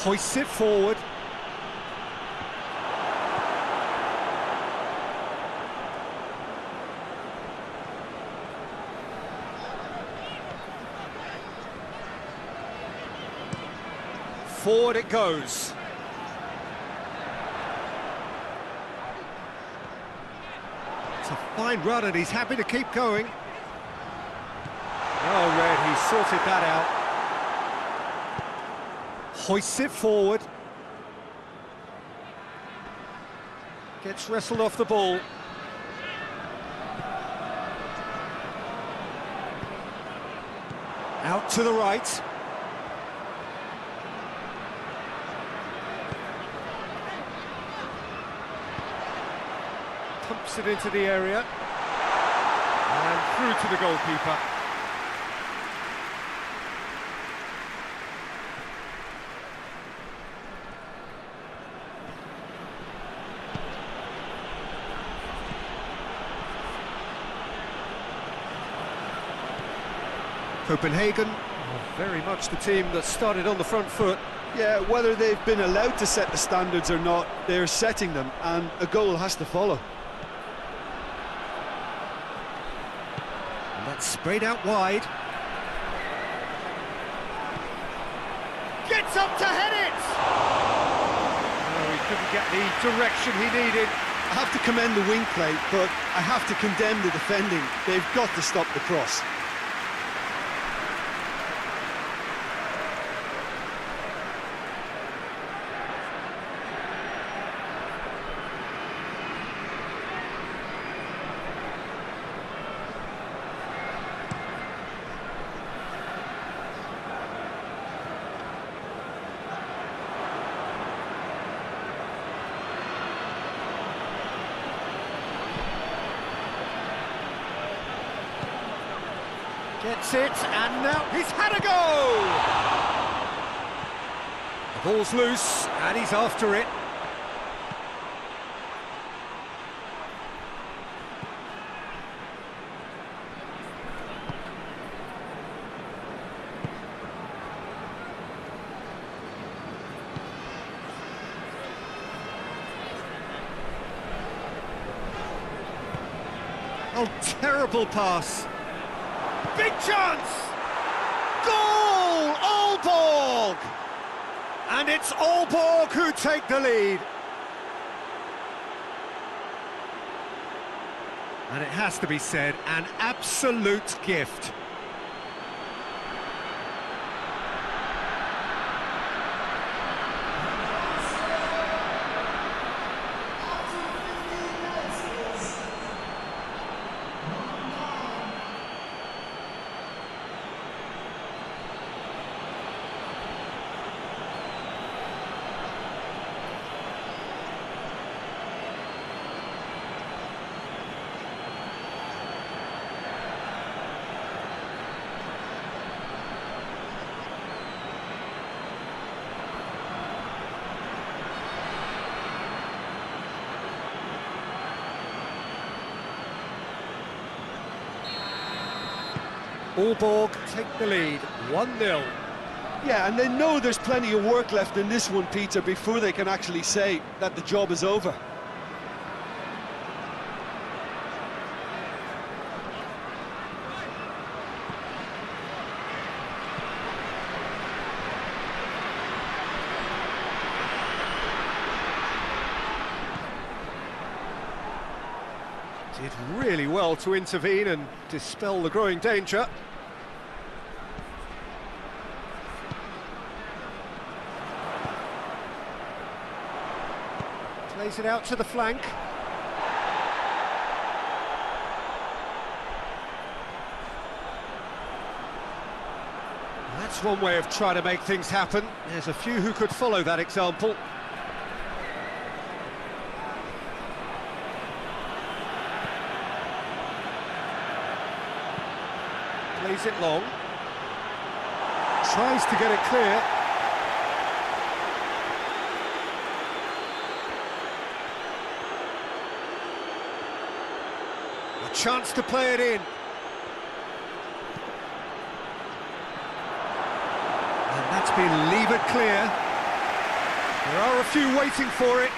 Hoists it forward. Forward it goes. It's a fine run and he's happy to keep going. Oh, Red, he sorted that out. Hoists it forward. Gets wrestled off the ball. Out to the right. Pumps it into the area. And through to the goalkeeper. Copenhagen, very much the team that started on the front foot. Yeah, whether they've been allowed to set the standards or not, they're setting them, and a goal has to follow. And that's sprayed out wide. Gets up to head it! Oh, he couldn't get the direction he needed. I have to commend the wing play, but I have to condemn the defending. They've got to stop the cross. Gets it, and now he's had a go! The ball's loose, and he's after it. Oh, terrible pass. Big chance! Goal! Aalborg! And it's Aalborg who take the lead. And it has to be said, an absolute gift. Aalborg take the lead, 1-0. Yeah, and they know there's plenty of work left in this one, Peter, before they can actually say that the job is over. Did really well to intervene and dispel the growing danger. Plays it out to the flank. That's one way of trying to make things happen. There's a few who could follow that example. Plays it long. Tries to get it clear. A chance to play it in. And that's been levered clear. There are a few waiting for it.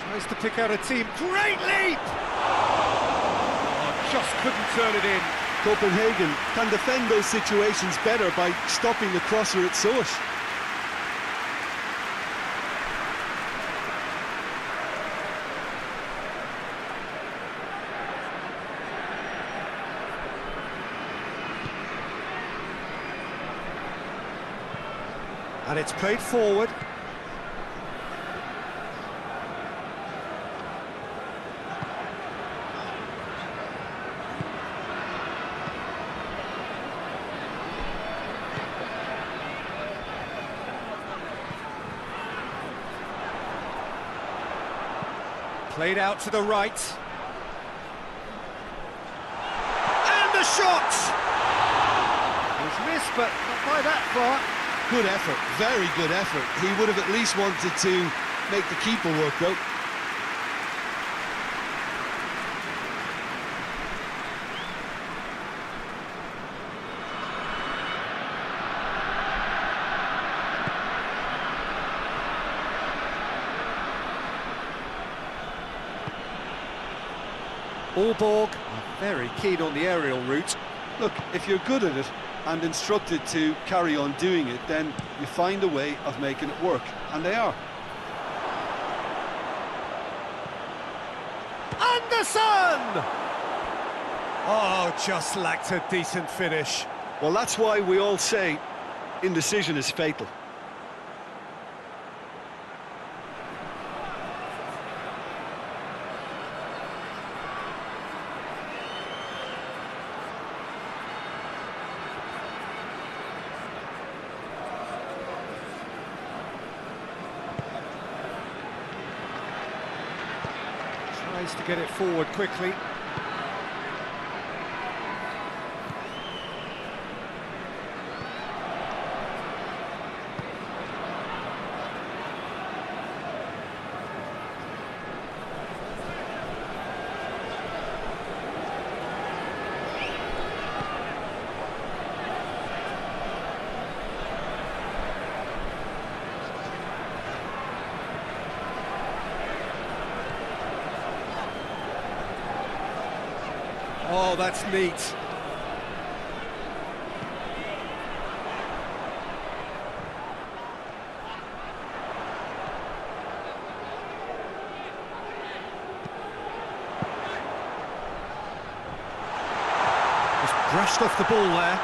Tries to pick out a team. Great leap! Oh, just couldn't turn it in. Copenhagen can defend those situations better by stopping the crosser at source. And it's played forward. Played out to the right. And the shot! It was missed, but not by that far. Good effort, very good effort. He would have at least wanted to make the keeper work, though. Aalborg are very keen on the aerial route. Look, if you're good at it and instructed to carry on doing it, then you find a way of making it work, and they are. Anderson! Oh, just lacked a decent finish. Well, that's why we all say indecision is fatal. Tries to get it forward quickly. Oh, that's neat. Just brushed off the ball there.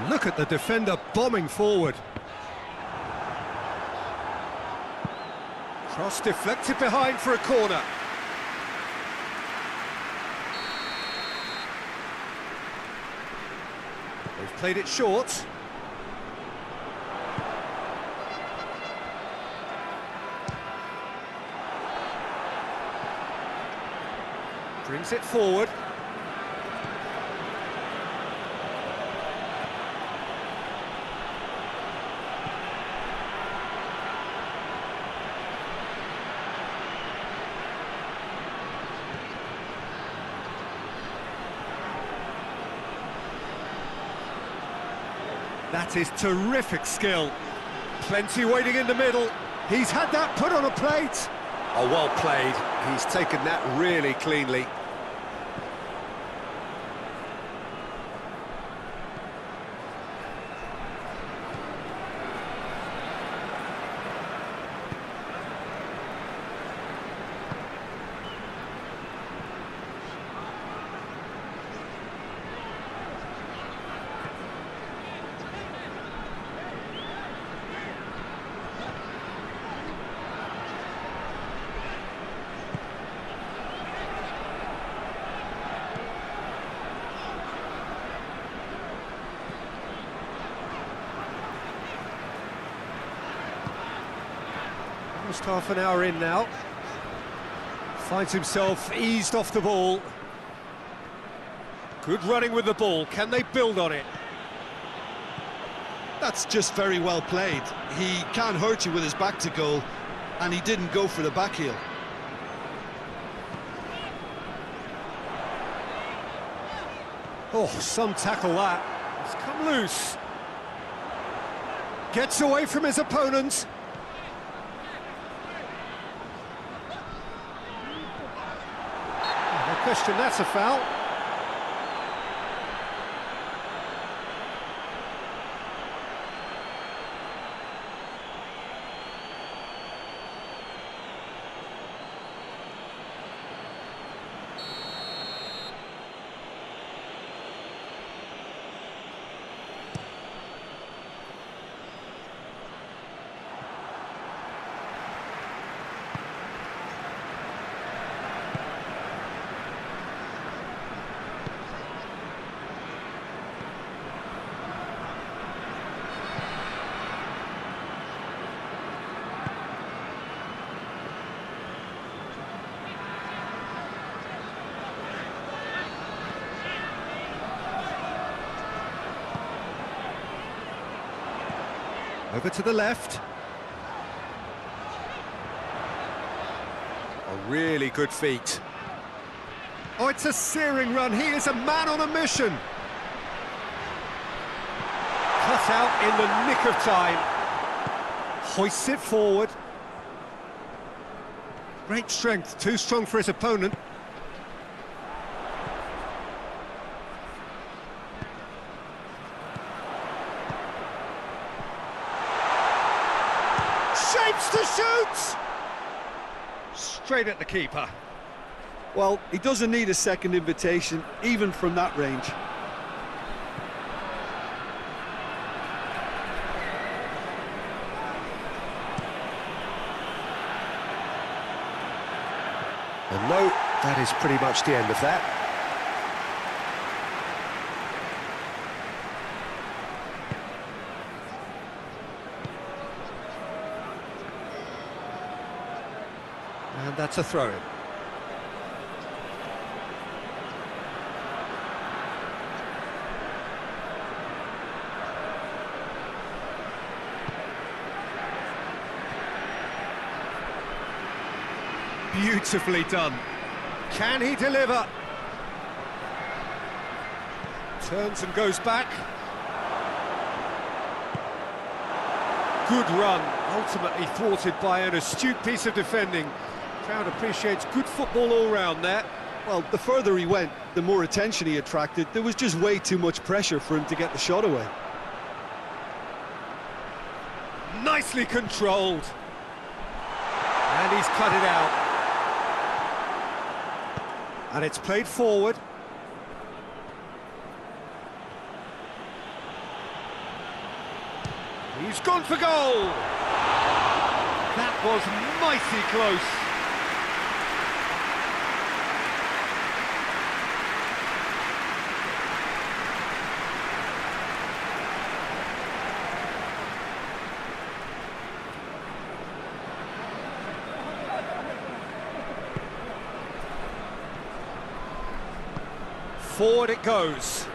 Look at the defender bombing forward. Cross deflected behind for a corner. They've played it short. Brings it forward. That is terrific skill. Plenty waiting in the middle. He's had that put on a plate. Oh, well played. He's taken that really cleanly. Almost half an hour in now. Finds himself eased off the ball. Good running with the ball. Can they build on it? That's just very well played. He can't hurt you with his back to goal, and he didn't go for the back heel. Oh, some tackle that. It's come loose. Gets away from his opponent. No question, that's a foul. Over to the left. A really good feat. Oh, it's a searing run. He is a man on a mission. Cut out in the nick of time. Hoists it forward. Great strength, too strong for his opponent. Shapes to shoot! Straight at the keeper. Well, he doesn't need a second invitation, even from that range. And no, that is pretty much the end of that. And that's a throw-in. Beautifully done. Can he deliver? Turns and goes back. Good run, ultimately thwarted by an astute piece of defending. Crowd appreciates good football all round there. Well, the further he went, the more attention he attracted. There was just way too much pressure for him to get the shot away. Nicely controlled. And he's cut it out. And it's played forward. He's gone for goal! That was mighty close. Forward it goes.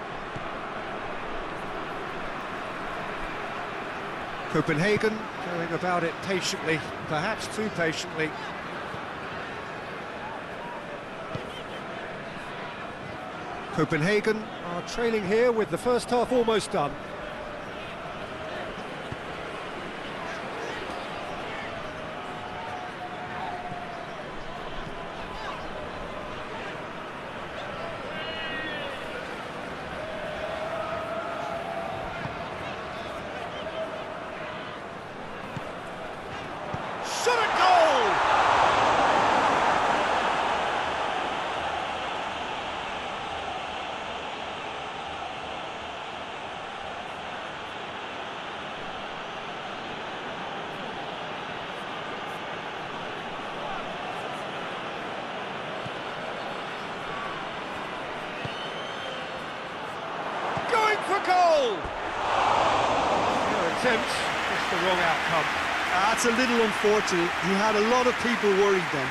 Copenhagen going about it patiently, perhaps too patiently. Copenhagen are trailing here with the first half almost done. Shot at goal! Going for goal! No attempt, just the wrong outcome. That's a little unfortunate. He had a lot of people worried then.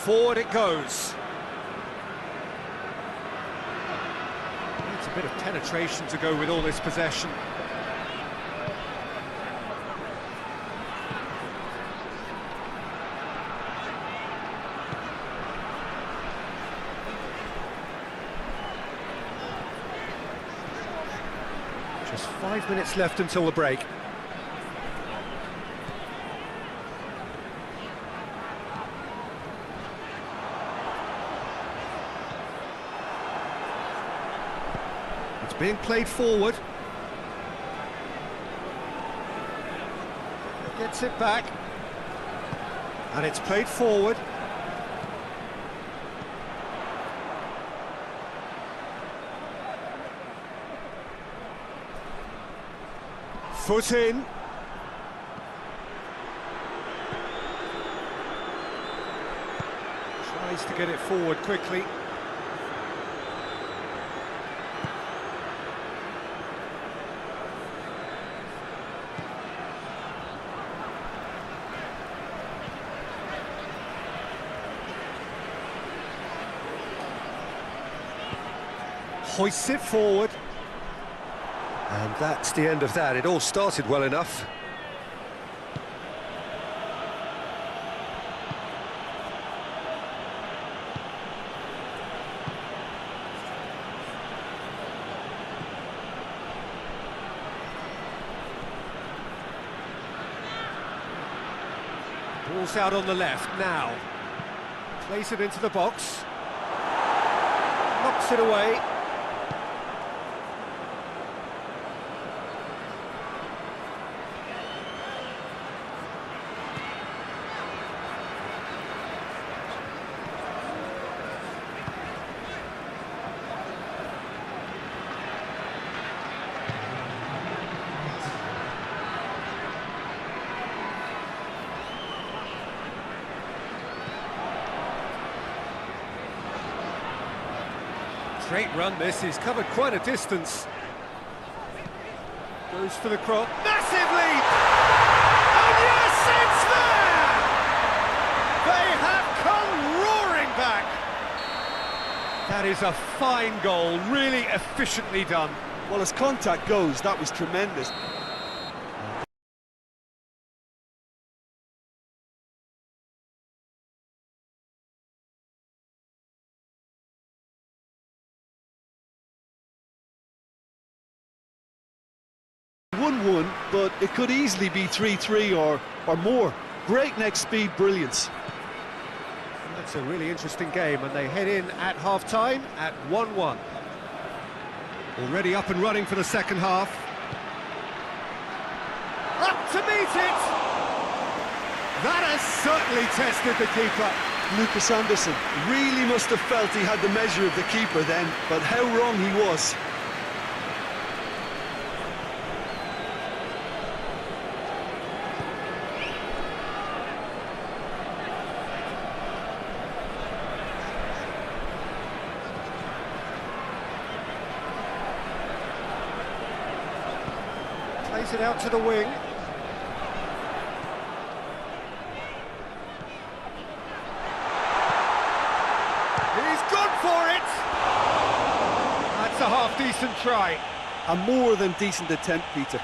Forward it goes. Needs a bit of penetration to go with all this possession. Just 5 minutes left until the break. It's being played forward. Gets it back. And it's played forward. Foot in. Tries to get it forward quickly. Hoists it forward. And that's the end of that. It all started well enough. Ball's out on the left now. Plays it into the box. Knocks it away. Great run this, he's covered quite a distance. Goes for the cross. Massive lead! And yes, it's there! They have come roaring back! That is a fine goal, really efficiently done. Well, as contact goes, that was tremendous. One, but it could easily be 3-3 or more. Breakneck speed brilliance. That's a really interesting game, and they head in at half-time at 1-1. Already up and running for the second half. Up to meet it! That has certainly tested the keeper. Lucas Anderson really must have felt he had the measure of the keeper then, but how wrong he was. Plays it out to the wing. He's gone for it! That's a half-decent try. A more than decent attempt, Peter.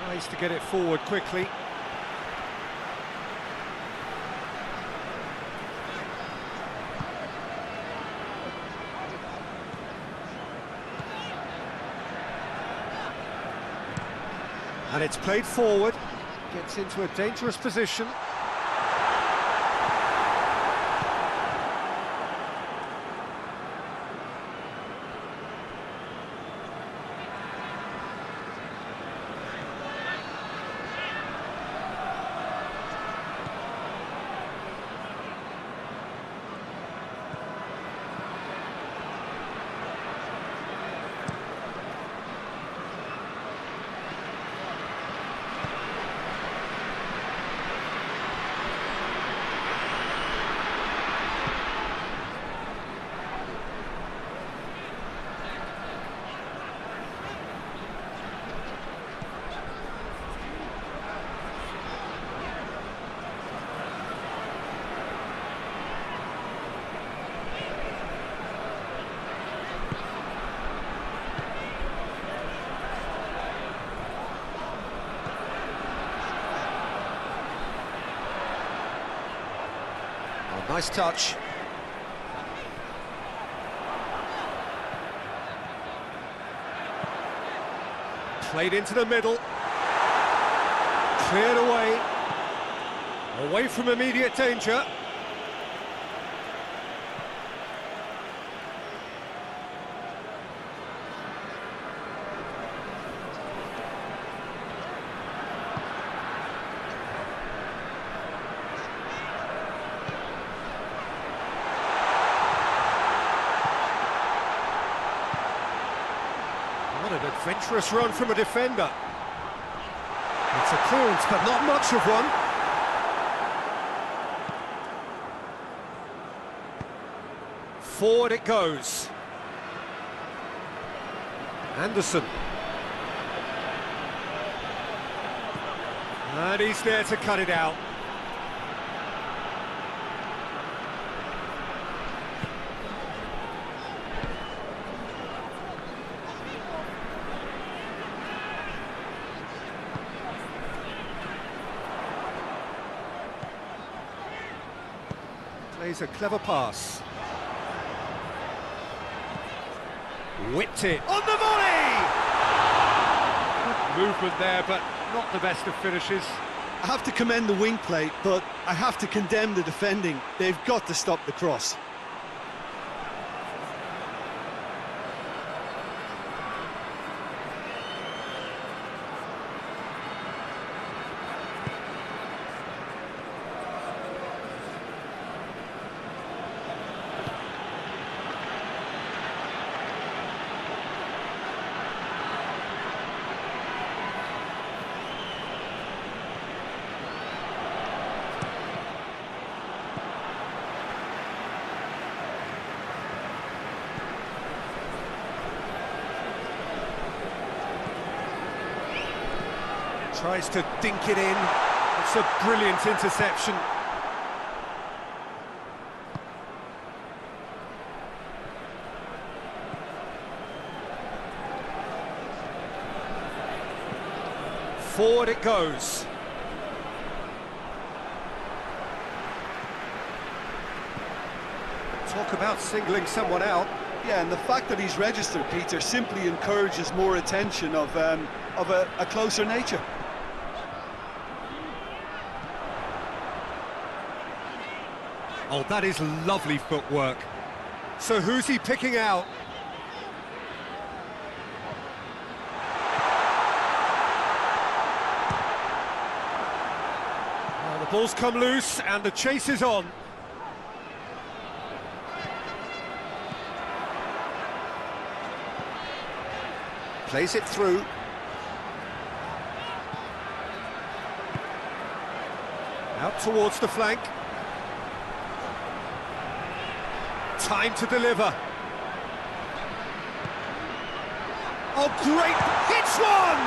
Tries to get it forward quickly. And it's played forward. Gets into a dangerous position. Nice touch. Played into the middle. Cleared away. Away from immediate danger. What an adventurous run from a defender. It's a clearance, but not much of one. Forward it goes. Anderson. And he's there to cut it out. Plays a clever pass. Whipped it on the volley! Good movement there, but not the best of finishes. I have to commend the wing play, but I have to condemn the defending. They've got to stop the cross. Tries to dink it in. It's a brilliant interception. Forward it goes. Talk about singling someone out. Yeah, and the fact that he's registered, Peter, simply encourages more attention of a closer nature. Oh, that is lovely footwork. So who's he picking out? Well, the ball's come loose and the chase is on. Plays it through. Out towards the flank. Time to deliver. Oh, great! Hits one!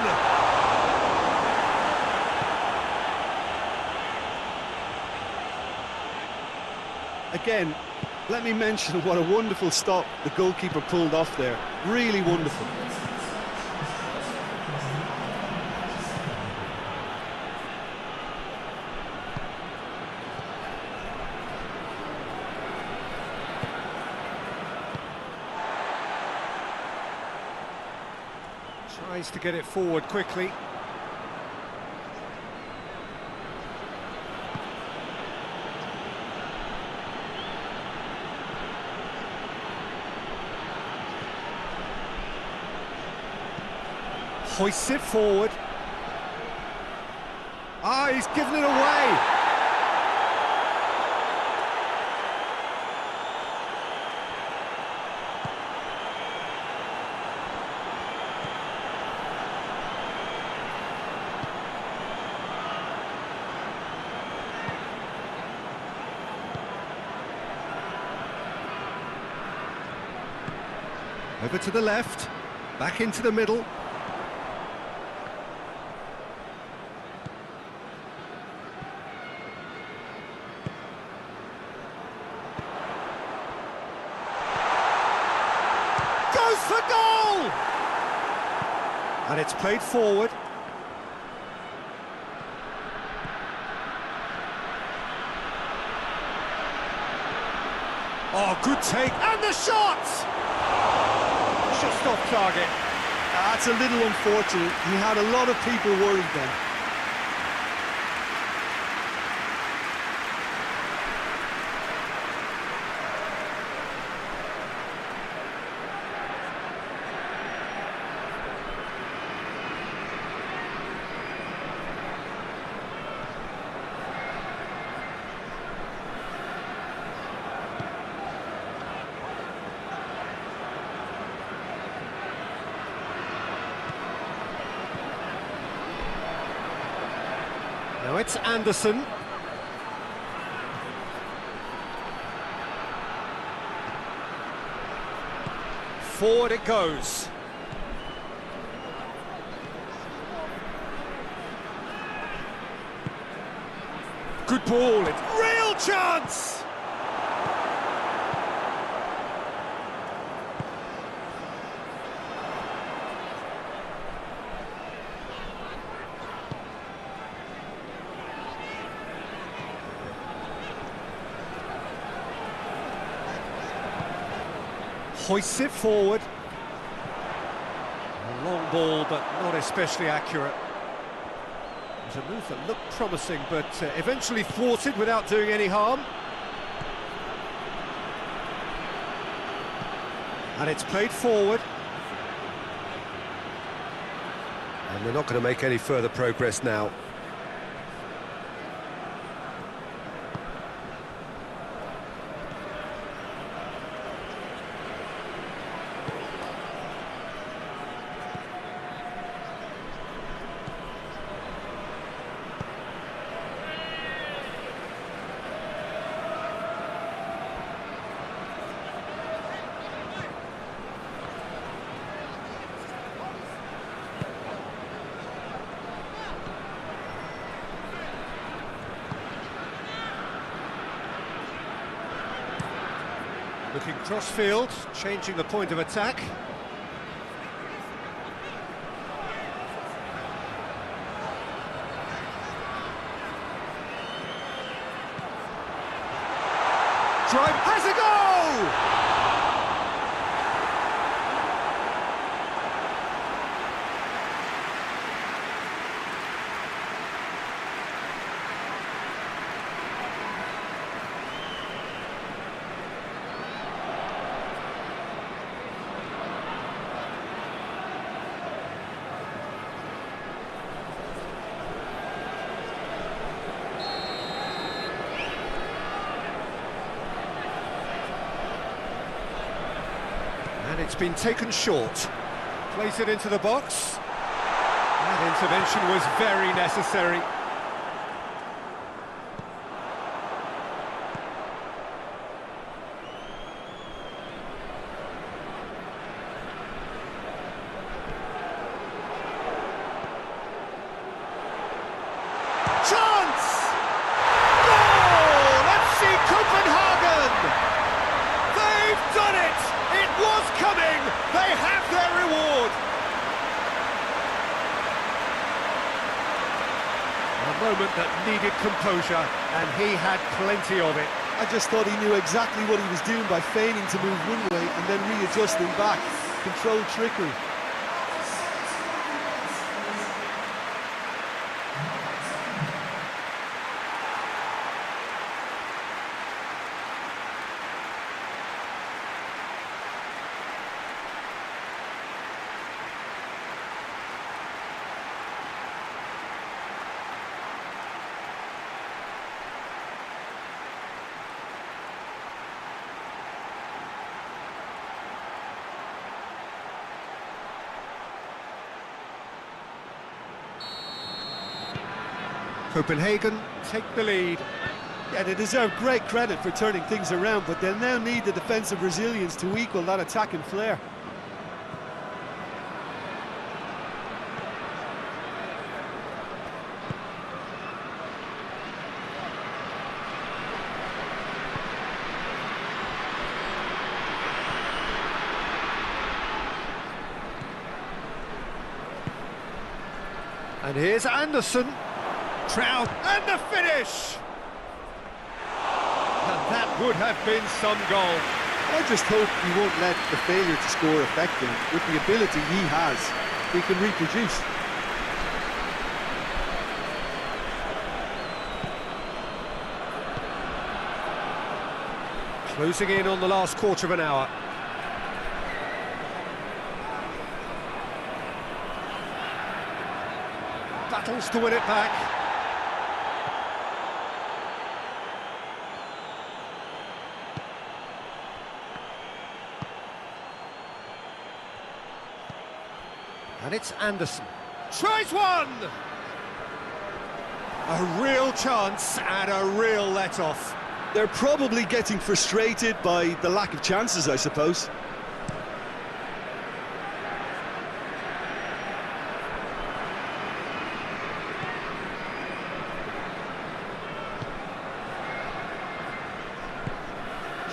Again, let me mention what a wonderful stop the goalkeeper pulled off there. Really wonderful. Tries to get it forward quickly. Hoists it forward. Ah, he's given it away. Over to the left, back into the middle. Goes for goal! And it's played forward. Oh, good take. And the shot! Just off target. That's a little unfortunate. He had a lot of people worried then. Now it's Anderson. Forward it goes. Good ball. It's real chance. Hoists it forward. A long ball, but not especially accurate. It was a move that looked promising, but eventually thwarted without doing any harm. And it's played forward. And they're not going to make any further progress now. Looking cross-field, changing the point of attack. Drive has a goal! And it's been taken short. Place it into the box. That intervention was very necessary. Chance! Goal! FC København! They've done it! It was coming! They have their reward! A moment that needed composure, and he had plenty of it. I just thought he knew exactly what he was doing by feigning to move one way and then readjusting back. Controlled trickery. Copenhagen take the lead. Yeah, they deserve great credit for turning things around, but they'll now need the defensive resilience to equal that attacking flair. And here's Anderson. Trout, and the finish! And that Would have been some goal. I just hope he won't let the failure to score affect him. With the ability he has, he can reproduce. Closing in on the last quarter of an hour. Battles to win it back. And it's Anderson. Tries one! A real chance and a real let-off. They're probably getting frustrated by the lack of chances, I suppose.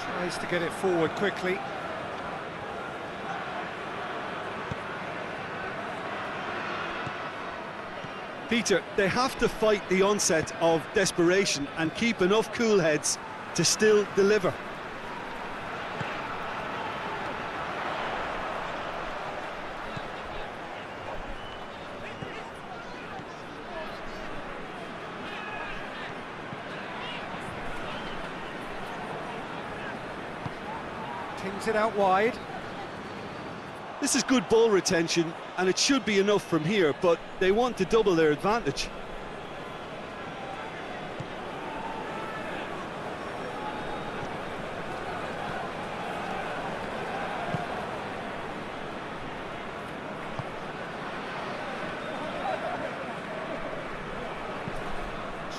Tries to get it forward quickly. Peter, they have to fight the onset of desperation and keep enough cool heads to still deliver. Pings it out wide. This is good ball retention, and it should be enough from here, but they want to double their advantage.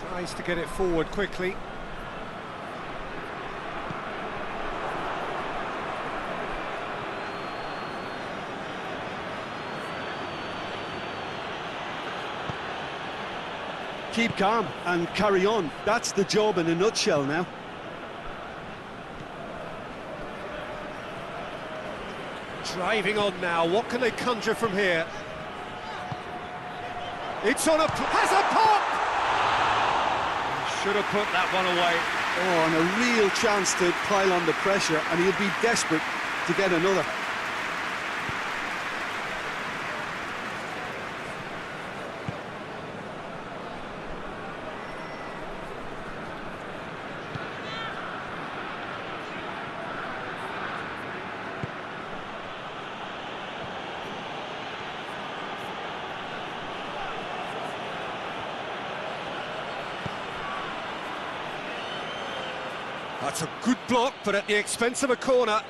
Tries to get it forward quickly. Keep calm and carry on. That's the job in a nutshell now. Driving on now, what can they conjure from here? It's on has a pop! Should have put that one away. Oh, and a real chance to pile on the pressure, and he'll be desperate to get another. That's a good block, but at the expense of a corner.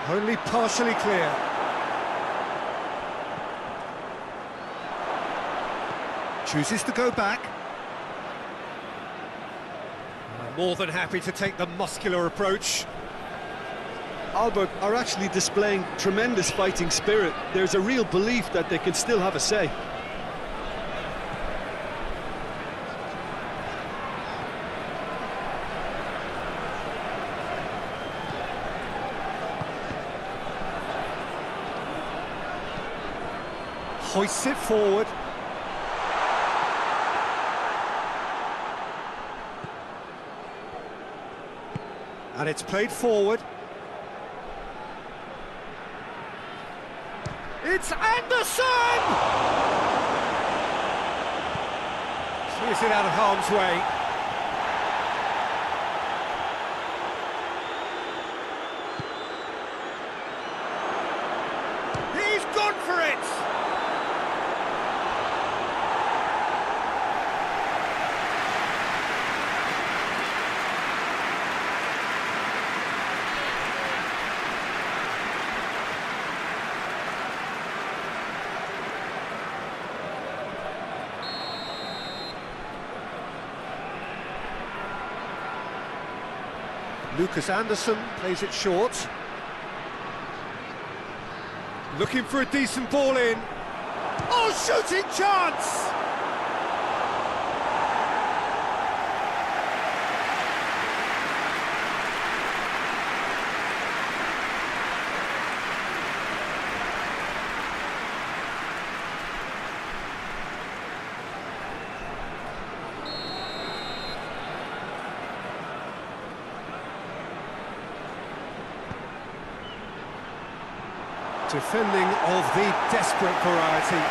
Only partially clear. Chooses to go back. More than happy to take the muscular approach. Albert are actually displaying tremendous fighting spirit. There's a real belief that they can still have a say. Hoists it forward. And it's played forward. It's Anderson! Clears it out of harm's way. He's gone for it! Lucas Anderson plays it short. Looking for a decent ball in. Oh, shooting chance! Defending of the desperate variety.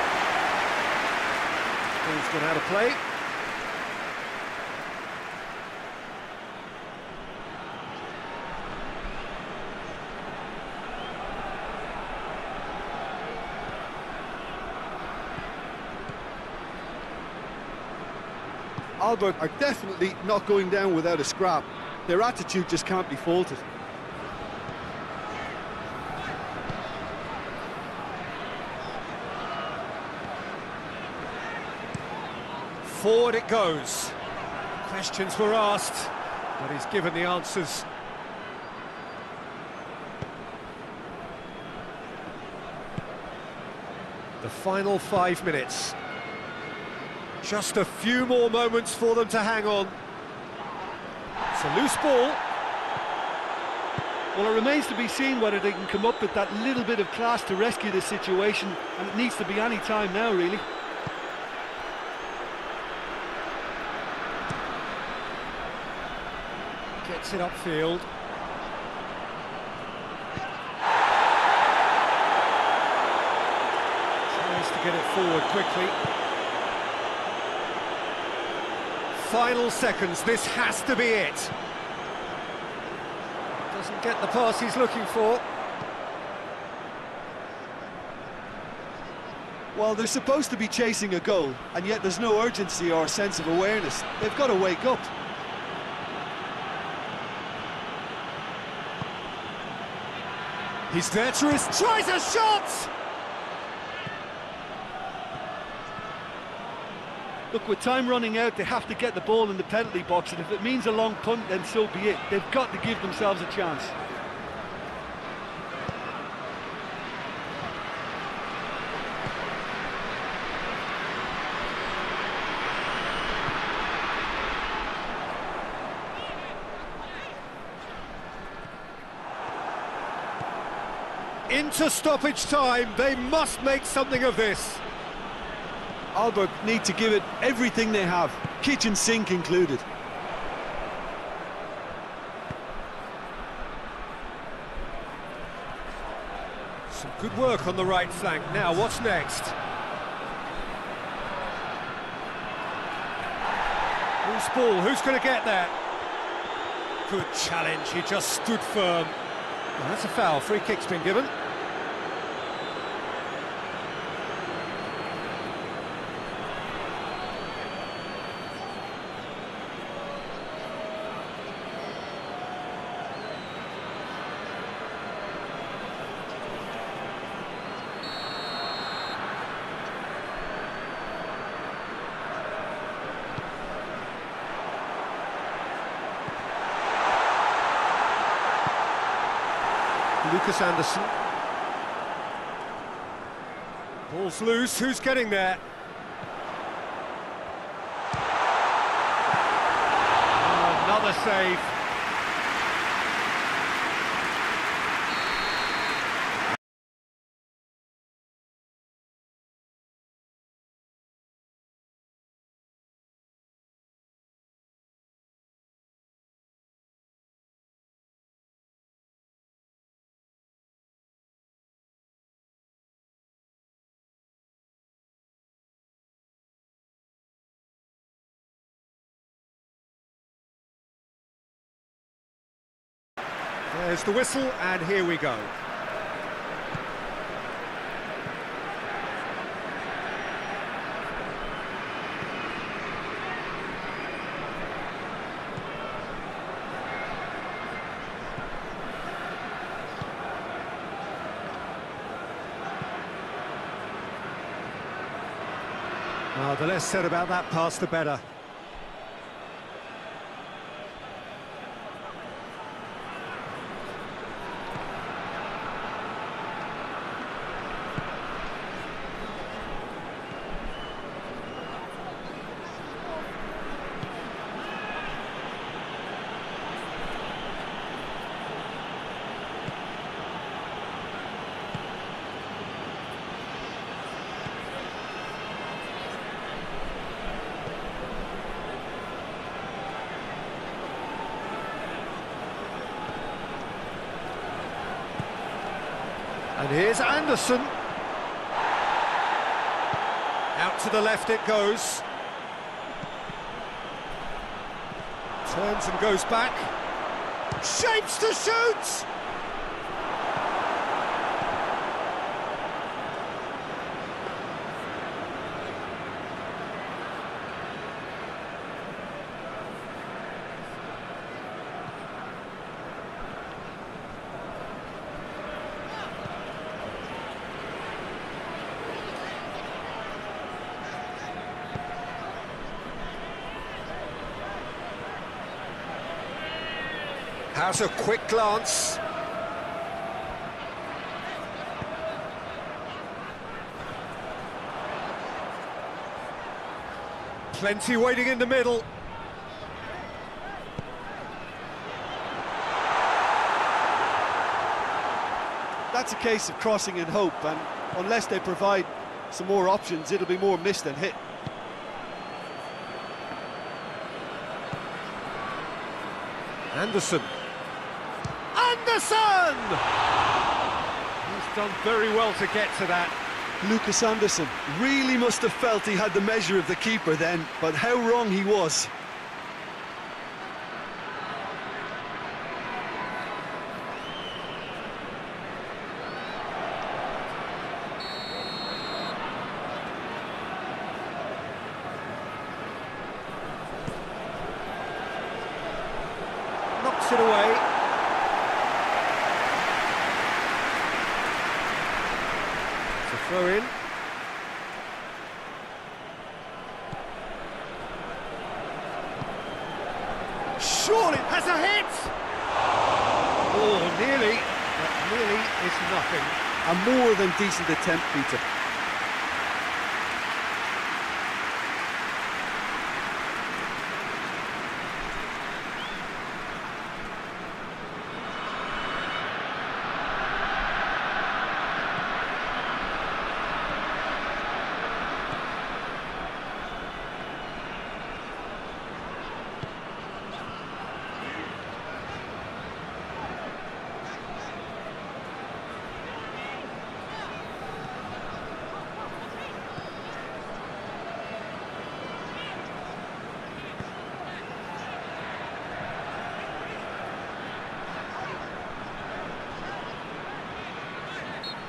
Ball's gone out of play. Albert are definitely not going down without a scrap. Their attitude just can't be faulted. Forward it goes. Questions were asked, but he's given the answers. The final 5 minutes. Just a few more moments for them to hang on. It's a loose ball. Well, it remains to be seen whether they can come up with that little bit of class to rescue this situation, and it needs to be any time now, really. Gets it upfield. Tries to get it forward quickly. Final seconds, this has to be it. Doesn't get the pass he's looking for. Well, they're supposed to be chasing a goal, and yet there's no urgency or sense of awareness. They've got to wake up. He's there to his... tries a shot! Look, with time running out, they have to get the ball in the penalty box, and if it means a long punt, then so be it. They've got to give themselves a chance. Into stoppage time, they must make something of this. Albert need to give it everything they have, kitchen sink included. Some good work on the right flank. Now, what's next? Loose ball, who's going to get that? Good challenge, he just stood firm. Well, that's a foul, free kick's been given. Lucas Anderson. Ball's loose, who's getting there? Oh, another save. There's the whistle, and here we go. The less said about that pass, the better. And here's Anderson. Out to the left it goes. Turns and goes back. Shapes to shoot! Has a quick glance. Plenty waiting in the middle. That's a case of crossing in hope, and unless they provide some more options, it'll be more miss than hit. Anderson. Anderson! He's done very well to get to that. Lucas Anderson really must have felt he had the measure of the keeper then, but how wrong he was. Knocks it away. It's a throw in. Surely has a hit! Oh, nearly, but nearly is nothing. A more than decent attempt, Peter.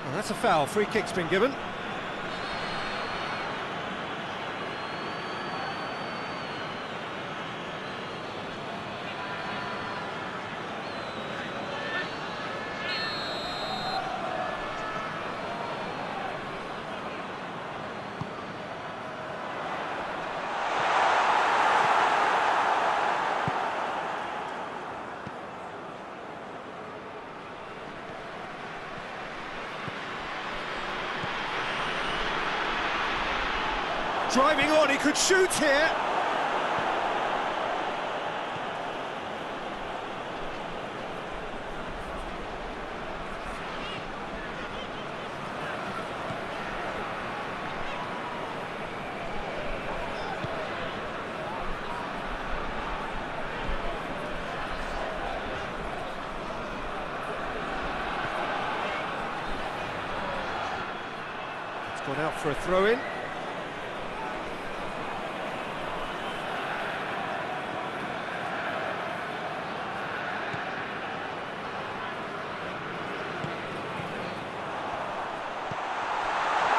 Well, that's a foul. Free kick's been given. Driving on, he could shoot here. It's gone out for a throw-in.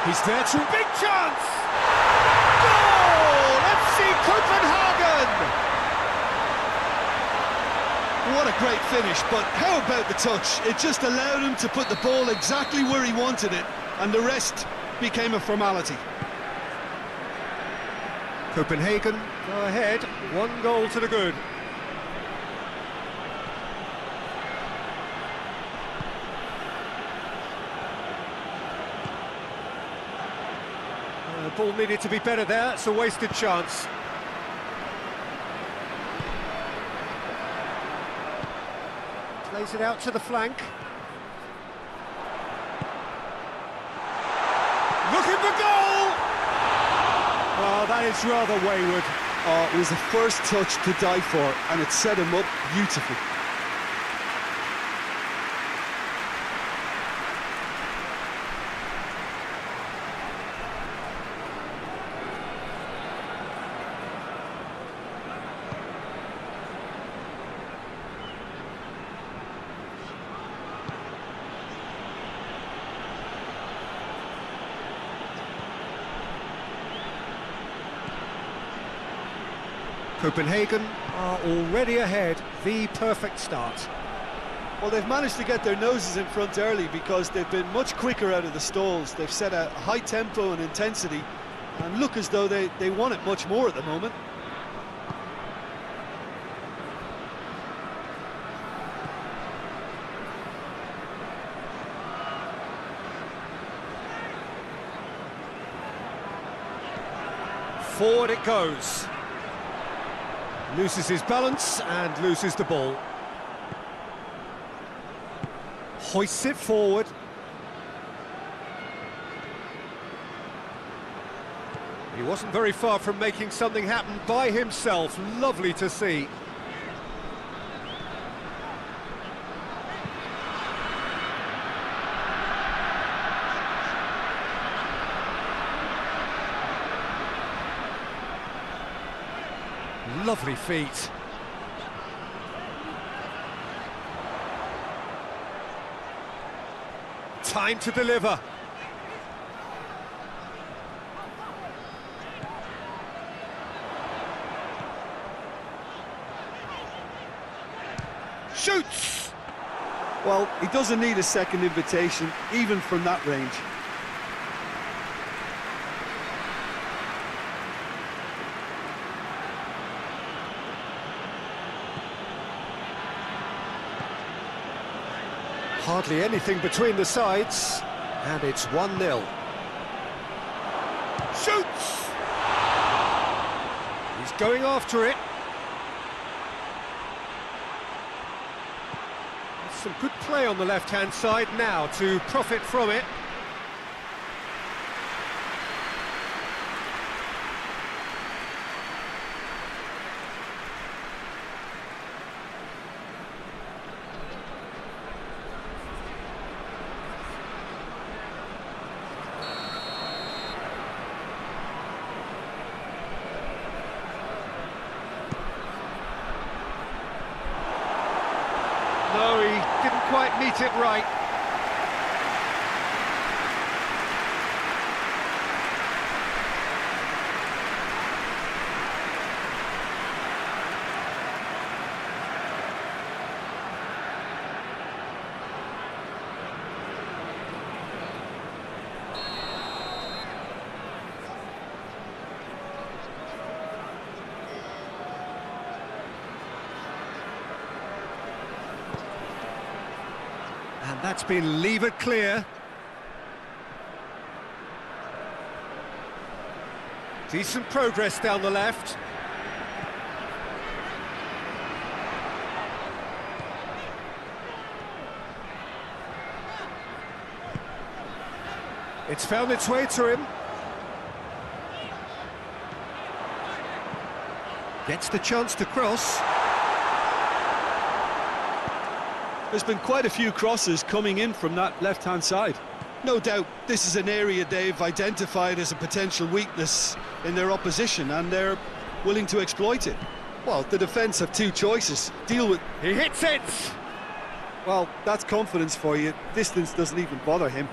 He's there to big chance! Goal! FC København! What a great finish, but how about the touch? It just allowed him to put the ball exactly where he wanted it, and the rest became a formality. Copenhagen go ahead, 1 goal to the good. The ball needed to be better there, it's a wasted chance. Plays it out to the flank. Looking for goal! Oh, that is rather wayward. Oh, it was the first touch to die for, and it set him up beautifully. Copenhagen are already ahead, the perfect start. Well, they've managed to get their noses in front early because they've been much quicker out of the stalls. They've set a high tempo and intensity and look as though they want it much more at the moment. Forward it goes. Loses his balance and loses the ball. Hoists it forward. He wasn't very far from making something happen by himself. Lovely to see. Lovely feet. Time to deliver. Shoots! Well, he doesn't need a second invitation, even from that range. Hardly anything between the sides, and it's 1-0. Shoots! He's going after it. Some good play on the left-hand side now to profit from it. No, he didn't quite meet it right. And that's been levered clear. Decent progress down the left. It's found its way to him. Gets the chance to cross. There's been quite a few crosses coming in from that left-hand side. No doubt this is an area they've identified as a potential weakness in their opposition, and they're willing to exploit it. Well, the defence have two choices. Deal with... He hits it! Well, that's confidence for you. Distance doesn't even bother him.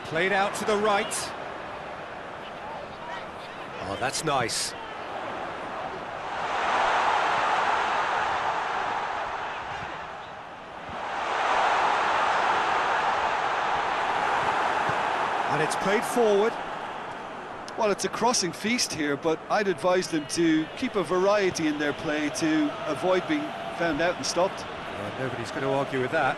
Played out to the right. Oh, that's nice. And it's played forward. Well, it's a crossing feast here, but I'd advise them to keep a variety in their play to avoid being found out and stopped. Nobody's going to argue with that.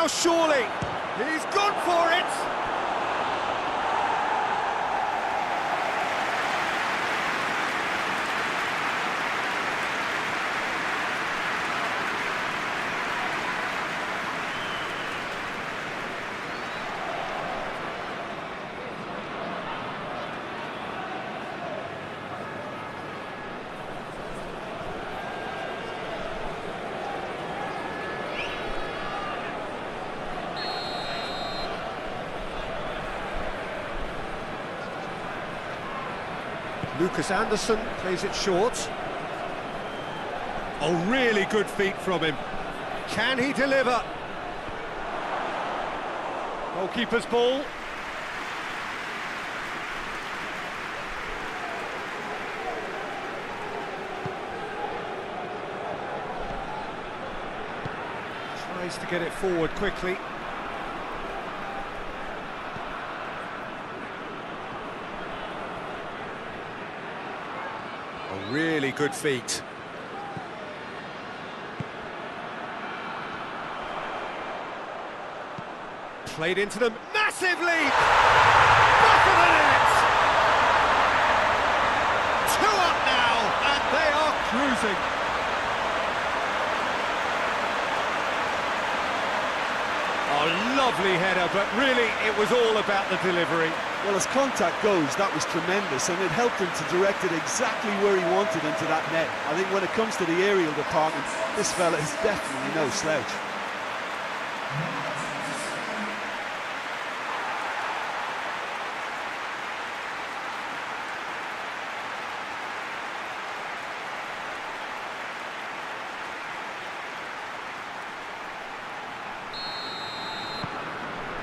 now, surely. He's gone for it. Lucas Anderson plays it short. Oh, really good feet from him. Can he deliver? Goalkeeper's ball. Tries to get it forward quickly. Really good feet. Played into them. Massive leap! Back of the net! 2 up now, and they are cruising. Oh, lovely header, but really it was all about the delivery. Well, as contact goes, that was tremendous, and it helped him to direct it exactly where he wanted into that net. I think when it comes to the aerial department, this fella is definitely no slouch.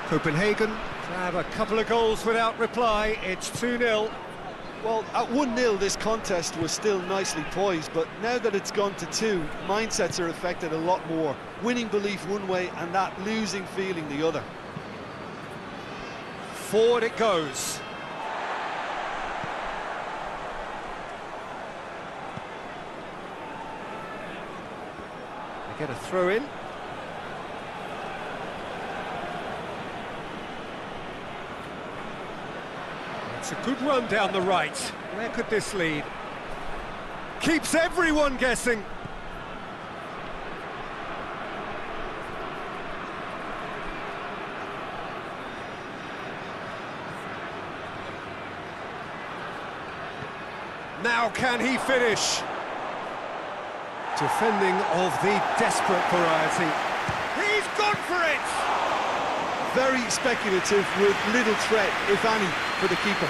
Copenhagen to have a couple of goals without reply. It's 2-0. Well, at 1-0 this contest was still nicely poised, but now that it's gone to 2, mindsets are affected a lot more. Winning belief one way and that losing feeling the other. Forward it goes. They get a throw in. It's a good run down the right. Where could this lead? Keeps everyone guessing. Now can he finish? Defending of the desperate variety. He's gone for it! Very speculative with little threat, if any, for the keeper.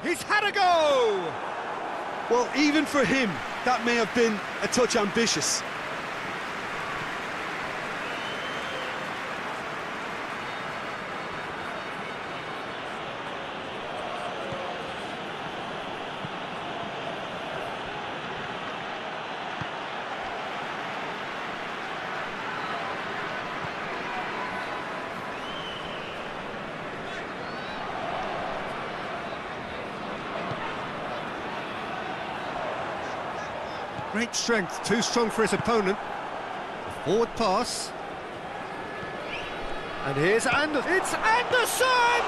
He's had a go! Well, even for him, that may have been a touch ambitious. Great strength, too strong for his opponent. A forward pass. And here's Anderson. It's Anderson!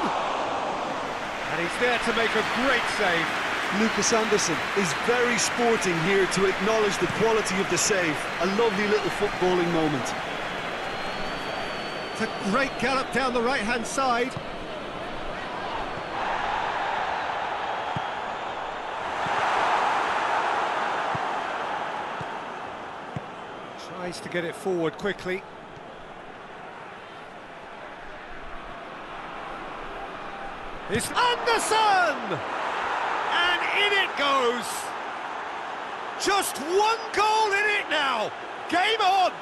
And he's there to make a great save. Lucas Anderson is very sporting here to acknowledge the quality of the save. A lovely little footballing moment. It's a great gallop down the right-hand side. Tries to get it forward quickly. It's Anderson! And in it goes! Just 1 goal in it now! Game on!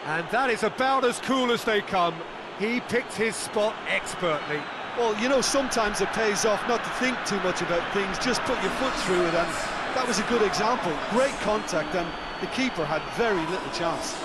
And that is about as cool as they come. He picked his spot expertly. Well, you know, sometimes it pays off not to think too much about things, just put your foot through it, and that was a good example. Great contact, and the keeper had very little chance.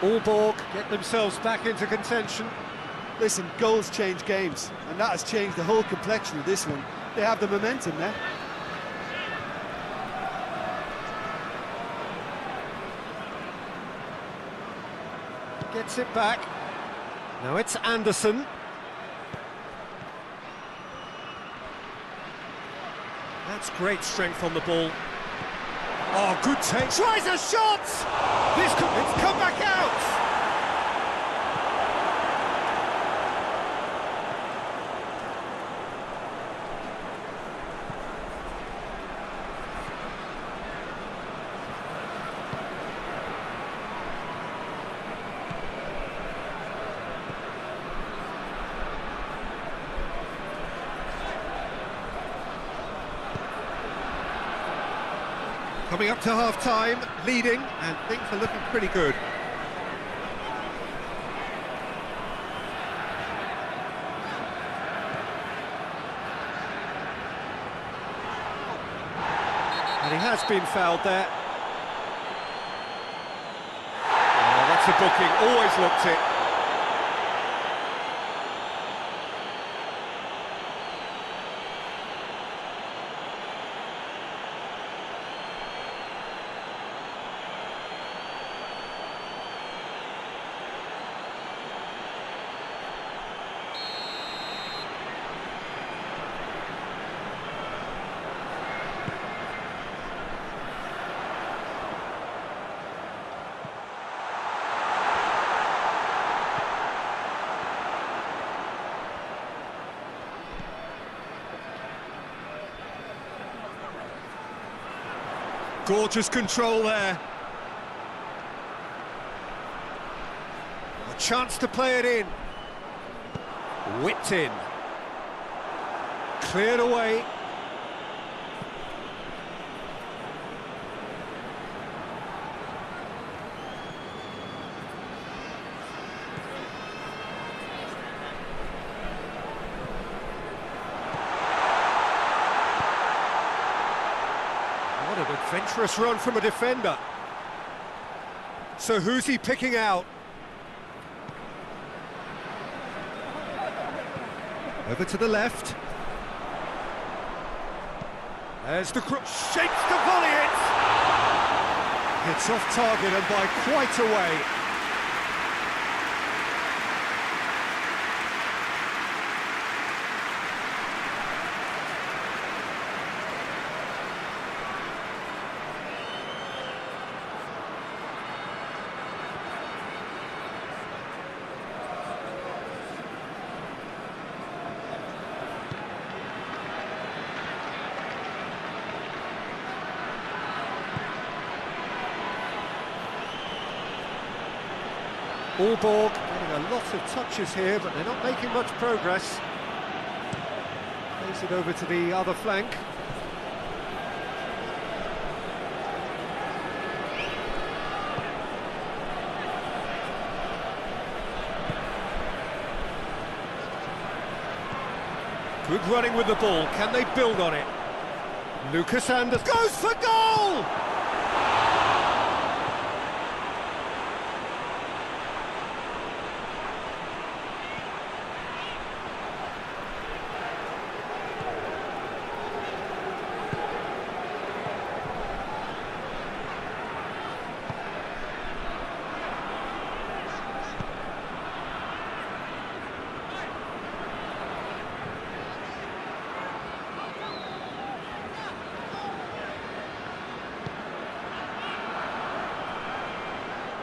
Aalborg get themselves back into contention. Listen, goals change games, and that has changed the whole complexion of this one. They have the momentum now. Gets it back. Now it's Anderson. That's great strength on the ball. Oh, good take. Tries a shot! It's come back out! Coming up to half-time, leading, and things are looking pretty good. And he has been fouled there. Oh, that's a booking, always looked it. Gorgeous control there. A chance to play it in. Whipped in. Cleared away. What an adventurous run from a defender. So who's he picking out? Over to the left. There's the cross. Shapes to volley it! It's off target and by quite a way. Aalborg getting a lot of touches here, but they're not making much progress. Plays it over to the other flank. Good running with the ball. Can they build on it? Lucas Anderson goes for goal!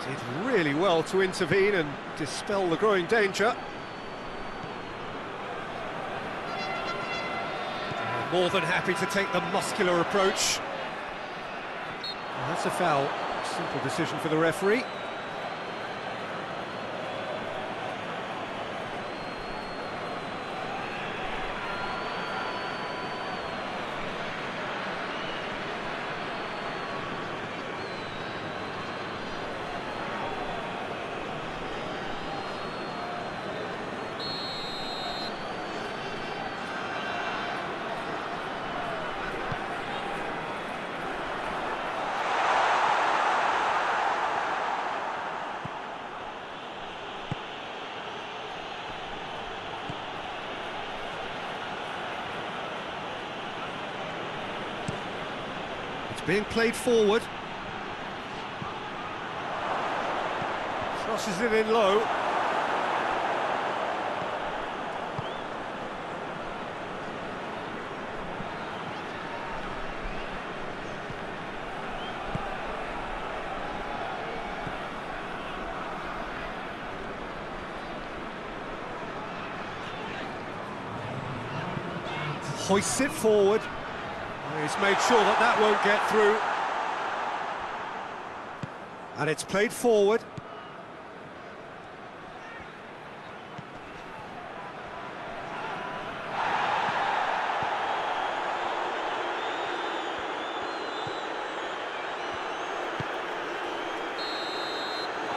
Did really well to intervene and dispel the growing danger. More than happy to take the muscular approach. Well, that's a foul. Simple decision for the referee. Being played forward. Crosses it in low. Hoists it forward. He's made sure that that won't get through. And it's played forward.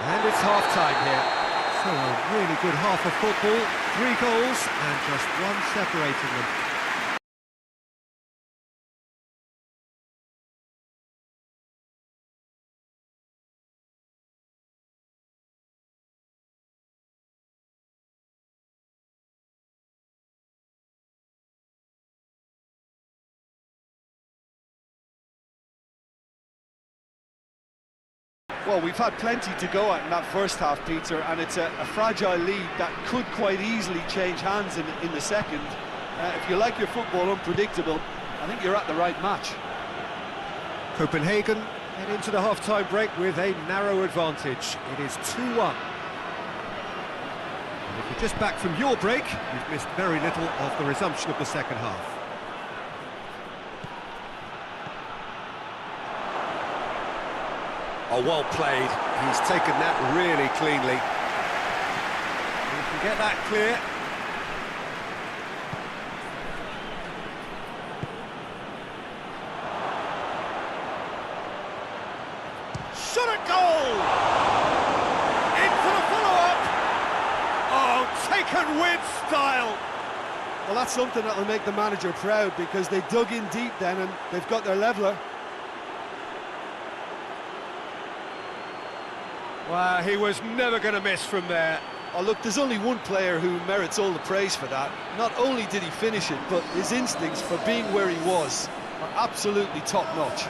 And it's half-time here. So a really good half of football. 3 goals and just one separating them. Well, we've had plenty to go at in that first half, Peter, and it's a fragile lead that could quite easily change hands in the second. If you like your football unpredictable, I think you're at the right match. Copenhagen head into the half-time break with a narrow advantage. It is 2-1. And if you're just back from your break, you've missed very little of the resumption of the second half. Oh, well played. He's taken that really cleanly. You can get that clear. Shot at goal! In for the follow-up! Oh, taken with style! Well, that's something that'll make the manager proud, because they dug in deep then and they've got their leveller. Well, he was never going to miss from there. Oh, look, there's only one player who merits all the praise for that. Not only did he finish it, but his instincts for being where he was are absolutely top-notch.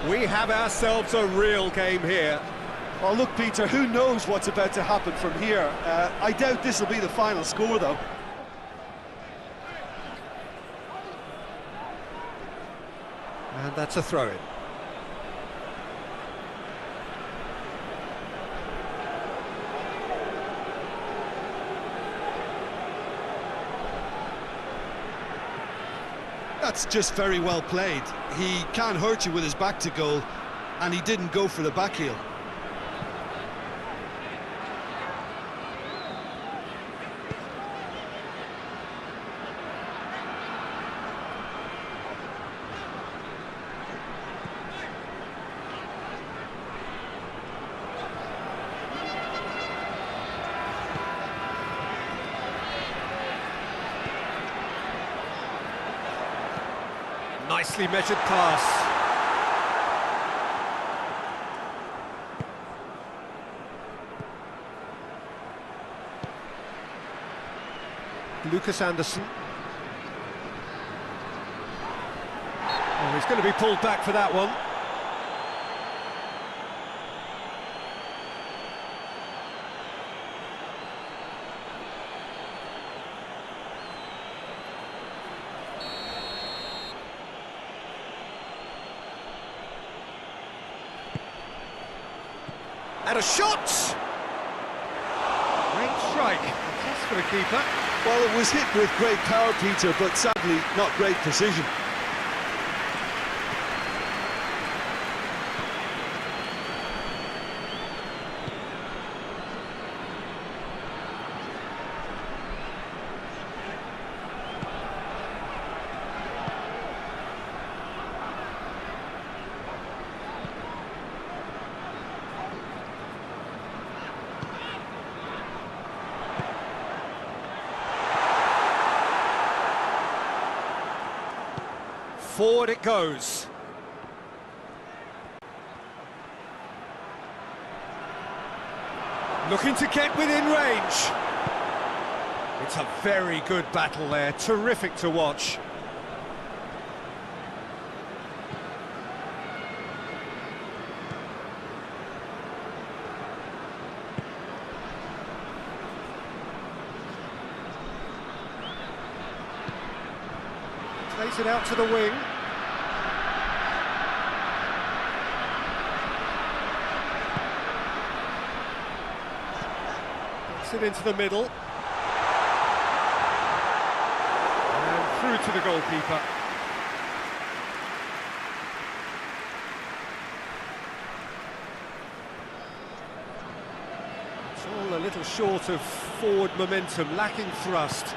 We have ourselves a real game here. Well, look, Peter, who knows what's about to happen from here? I doubt this will be the final score, though. And that's a throw-in. That's just very well played. He can't hurt you with his back to goal, and he didn't go for the back heel. Nicely measured pass. Lucas Anderson. Oh, he's going to be pulled back for that one. And a shot! Great strike. A test for the keeper. Well, it was hit with great power, Peter, but sadly not great precision. Forward it goes. Looking to get within range. It's a very good battle there, terrific to watch. Plays it out to the wing. Gets it into the middle. And through to the goalkeeper. It's all a little short of forward momentum, lacking thrust.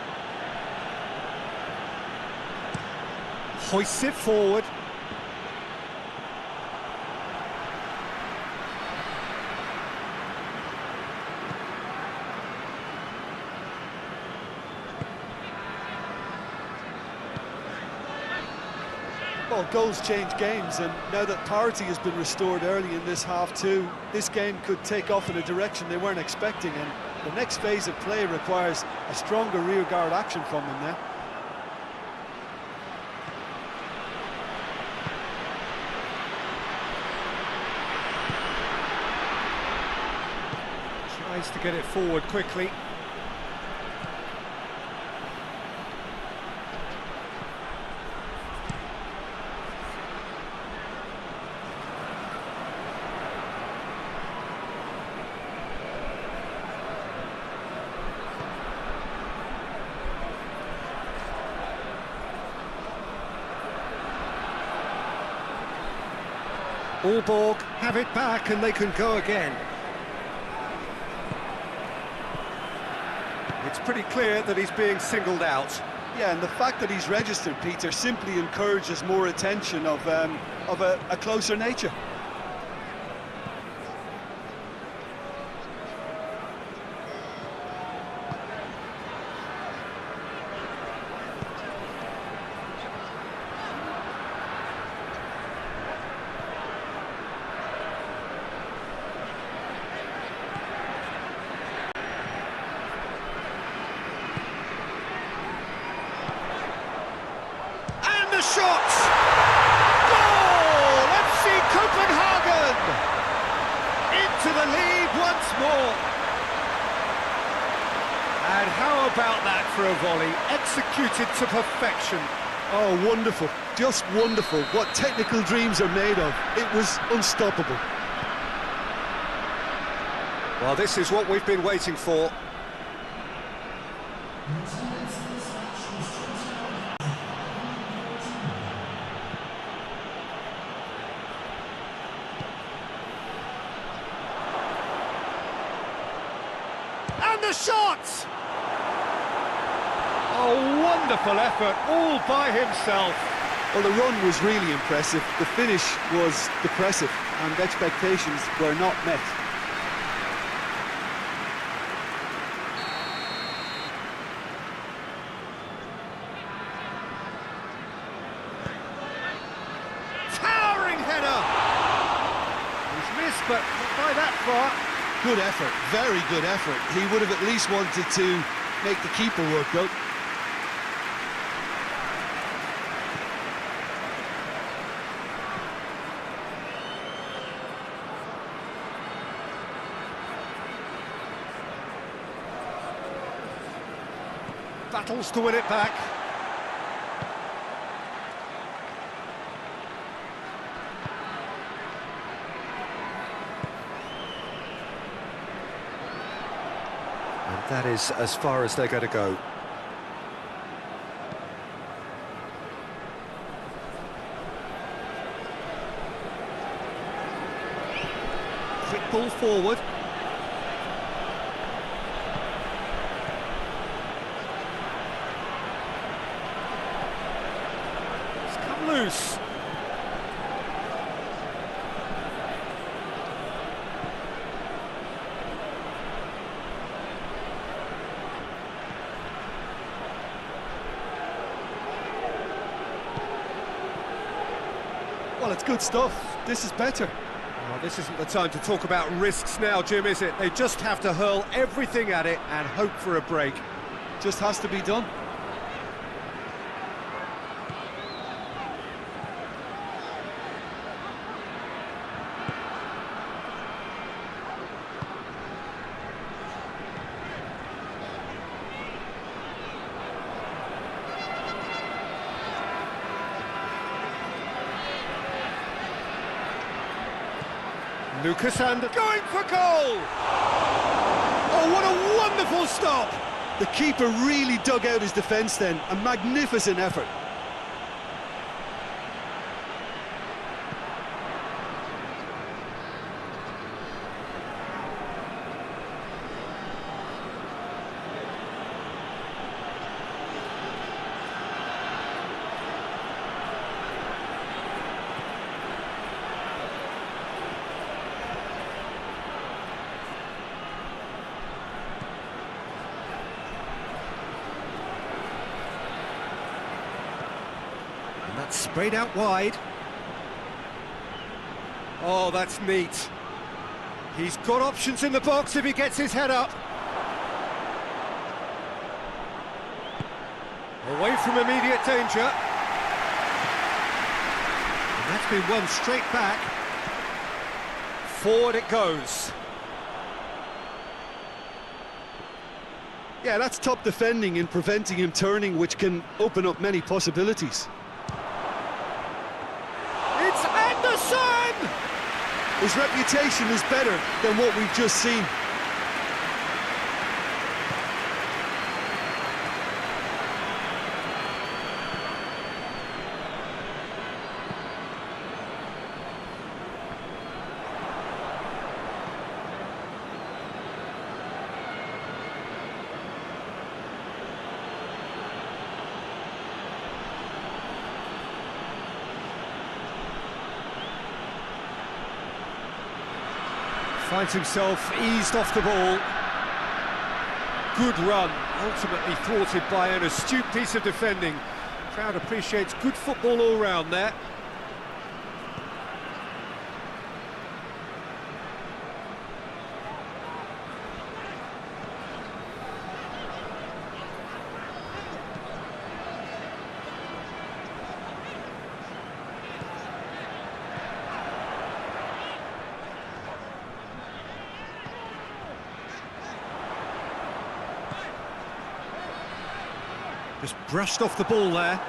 Hoists it forward. Well, goals change games, and now that parity has been restored early in this half too, this game could take off in a direction they weren't expecting, and the next phase of play requires a stronger rearguard action from them now. Tries to get it forward quickly. Aalborg have it back and they can go again. It's pretty clear that he's being singled out. Yeah, and the fact that he's registered, Peter, simply encourages more attention of a closer nature. Shot! Goal! FC København! Into the lead once more. And how about that for a volley? Executed to perfection. Oh, wonderful. Just wonderful. What technical dreams are made of. It was unstoppable. Well, this is what we've been waiting for. And the shot! A wonderful effort, all by himself. Well, the run was really impressive. The finish was depressive, and expectations were not met. Towering header! He's missed, but not by that far. Good effort, very good effort. He would have at least wanted to make the keeper work, though. Battles to win it back. That is as far as they're going to go. Quick ball forward. It's come loose. Well, it's good stuff. This is better. Oh, this isn't the time to talk about risks now, Jim, is it? They just have to hurl everything at it and hope for a break. Just has to be done. Lucas and going for goal! Oh, what a wonderful stop! The keeper really dug out his defence then. A magnificent effort. That's sprayed out wide. Oh, that's neat. He's got options in the box if he gets his head up. Away from immediate danger. And that's been won straight back. Forward it goes. Yeah, that's top defending and preventing him turning, which can open up many possibilities. It's Anderson! His reputation is better than what we've just seen. Finds himself eased off the ball. Good run, ultimately thwarted by an astute piece of defending. Crowd appreciates good football all round there. Just brushed off the ball there.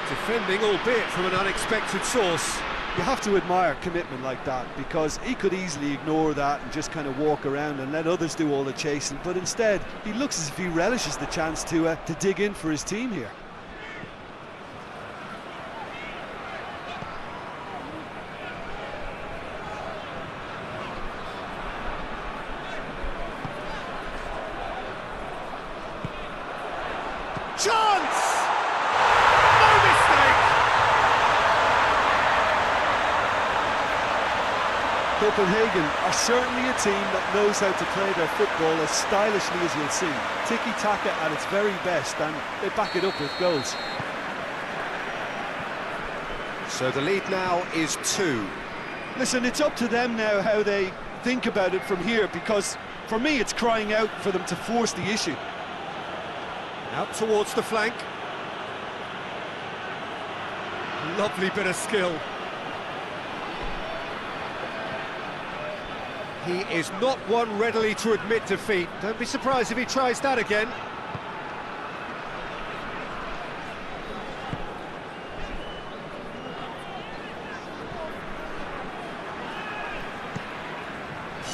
Defending, albeit from an unexpected source. You have to admire commitment like that, because he could easily ignore that and just kind of walk around and let others do all the chasing, but instead he looks as if he relishes the chance to dig in for his team here. Chance! No mistake! Copenhagen are certainly a team that knows how to play their football as stylishly as you'll see. Tiki-taka at its very best, and they back it up with goals. So the lead now is 2. Listen, it's up to them now how they think about it from here, because for me it's crying out for them to force the issue. Out towards the flank. Lovely bit of skill. He is not one readily to admit defeat. Don't be surprised if he tries that again.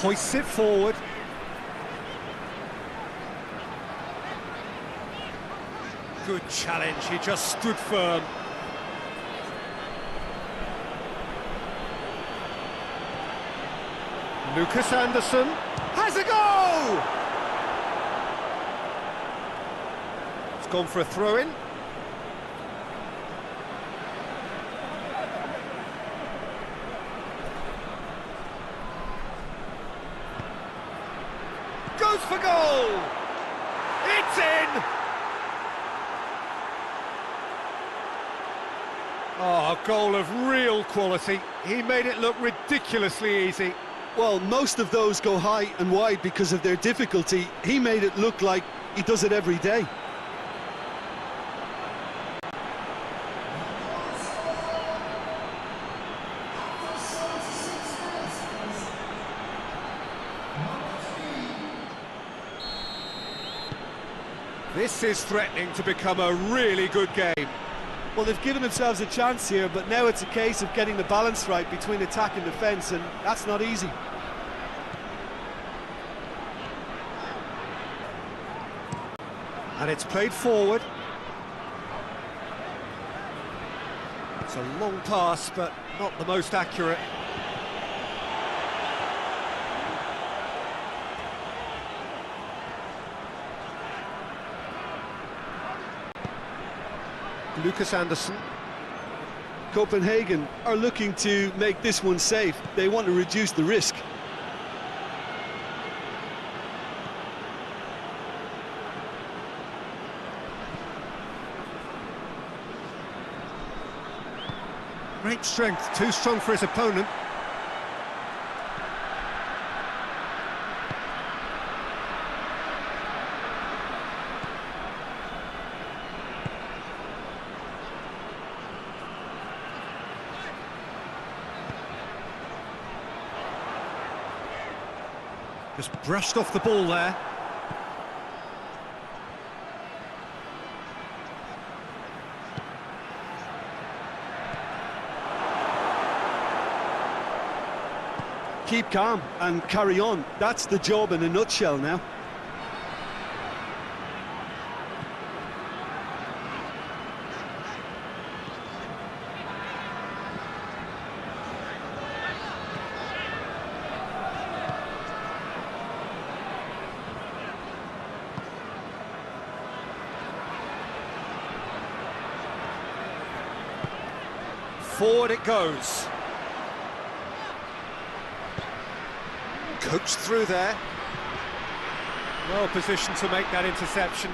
Hoists it forward. Good challenge, he just stood firm. Lucas Anderson has a go! It's gone for a throw-in. Goes for goal! It's in! Oh, a goal of real quality. He made it look ridiculously easy. Well, most of those go high and wide because of their difficulty. He made it look like he does it every day. This is threatening to become a really good game. Well, they've given themselves a chance here, but now it's a case of getting the balance right between attack and defence, and that's not easy. And it's played forward. It's a long pass, but not the most accurate. Lucas Anderson. Copenhagen are looking to make this one safe. They want to reduce the risk. Great strength, too strong for his opponent. Just brushed off the ball there. Keep calm and carry on. That's the job in a nutshell now. Forward it goes. Coached through there. Well positioned to make that interception.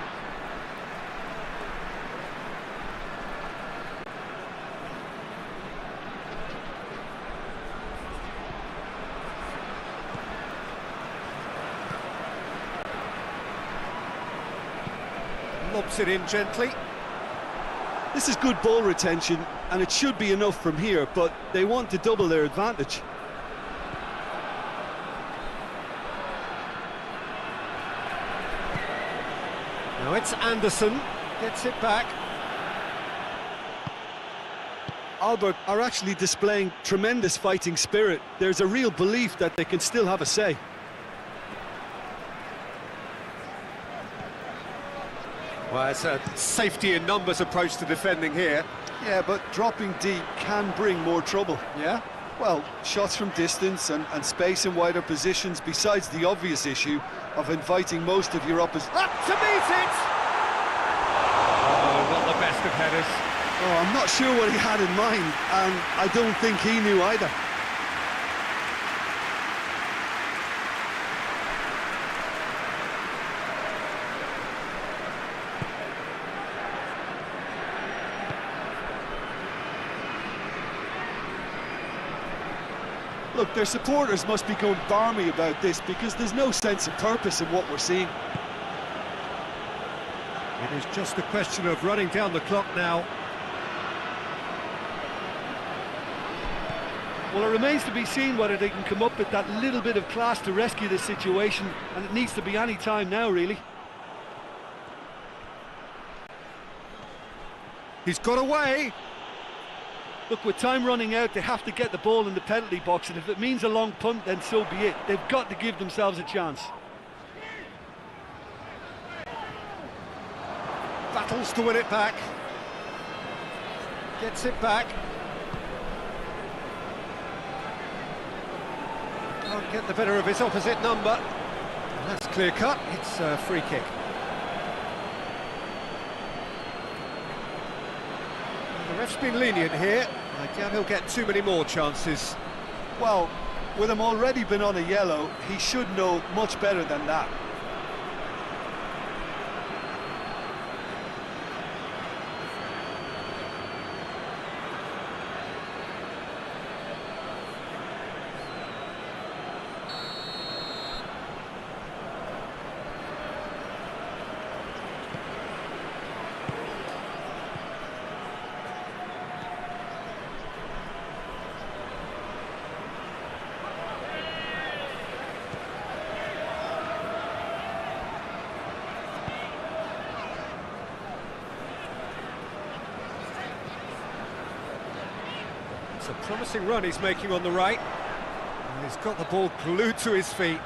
Lobs it in gently. This is good ball retention, and it should be enough from here, but they want to double their advantage. Now it's Anderson, gets it back. Albert are actually displaying tremendous fighting spirit. There's a real belief that they can still have a say. Well, it's a safety in numbers approach to defending here. Yeah, but dropping deep can bring more trouble. Yeah? Well, shots from distance and space in wider positions, besides the obvious issue of inviting most of your opposition. Up to meet it! Oh, not the best of headers. Oh, I'm not sure what he had in mind, and I don't think he knew either. Look, their supporters must be going barmy about this because there's no sense of purpose in what we're seeing. It is just a question of running down the clock now. Well, it remains to be seen whether they can come up with that little bit of class to rescue this situation, and it needs to be any time now, really. He's got away. Look, with time running out, they have to get the ball in the penalty box, and if it means a long punt, then so be it. They've got to give themselves a chance. Battles to win it back. Gets it back. Can't get the better of his opposite number. And that's clear cut. It's a free kick. The ref's been lenient here. I doubt he'll get too many more chances. Well, with him already been on a yellow, he should know much better than that. It's a promising run he's making on the right. And he's got the ball glued to his feet.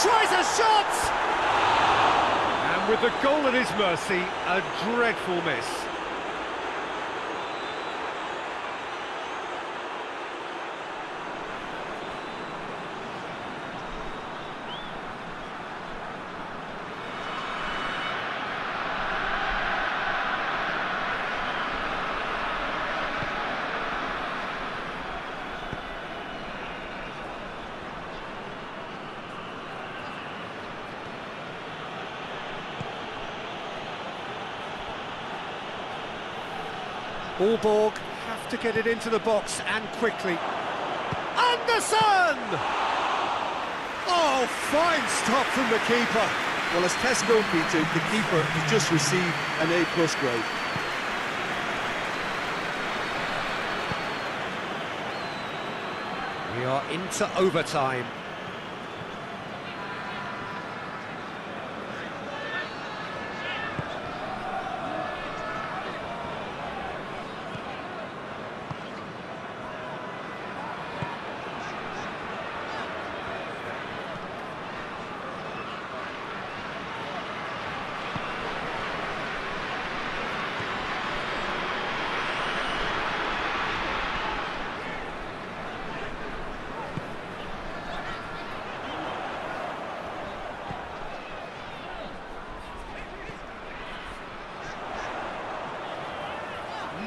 Tries a shot! And with the goal at his mercy, a dreadful miss. Borg have to get it into the box and quickly. Anderson! Oh, fine stop from the keeper. Well, as tests go, Peter, the keeper has just received an A+ grade. We are into overtime.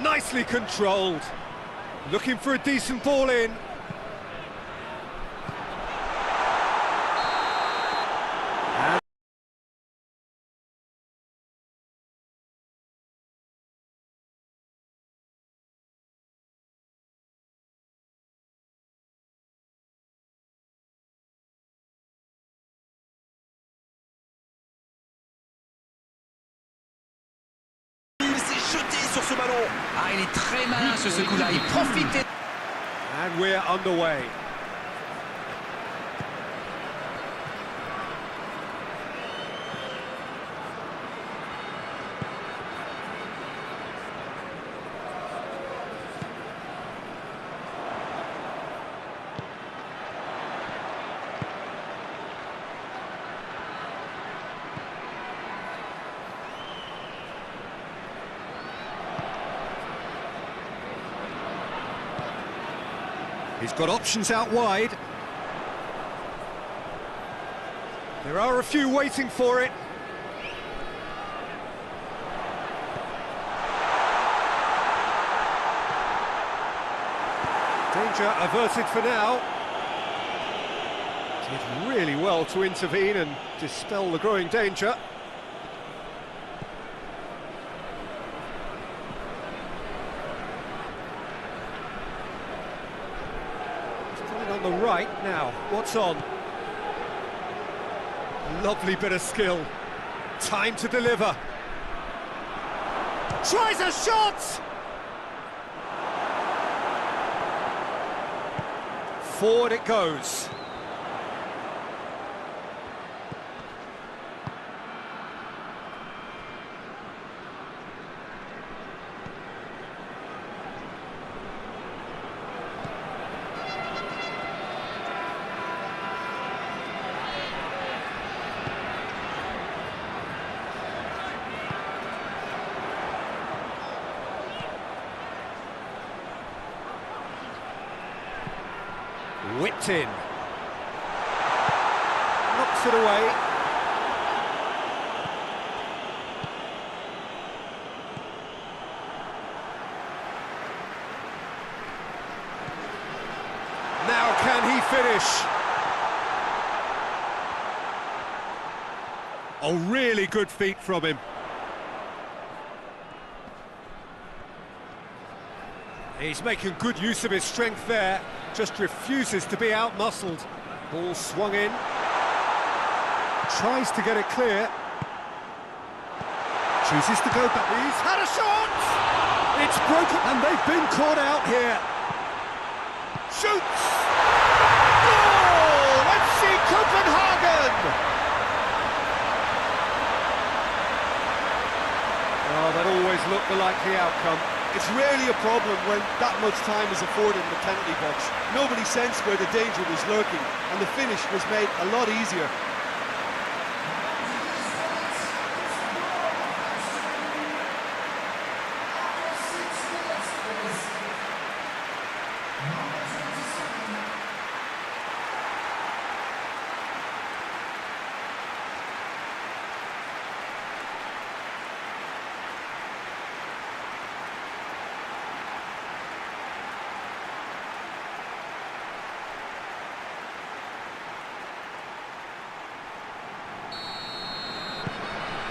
Nicely controlled. Looking for a decent ball in. And Sur ce ballon. Ah, il est très malin sur ce coup-là, il profite. And we're underway. He's got options out wide. There are a few waiting for it. Danger averted for now. Did really well to intervene and dispel the growing danger. On the right now, what's on? Lovely bit of skill. Time to deliver. Tries a shot! Forward it goes. Whipped in. Knocks it away. Now can he finish? Oh, really good feet from him. He's making good use of his strength there. Just refuses to be out-muscled. Ball swung in. Tries to get it clear. Chooses to go back. He's had a shot! It's broken, and they've been caught out here. Shoots! Goal! FC København! Oh, that always looked the likely outcome. It's rarely a problem when that much time is afforded in the penalty box. Nobody sensed where the danger was lurking, and the finish was made a lot easier.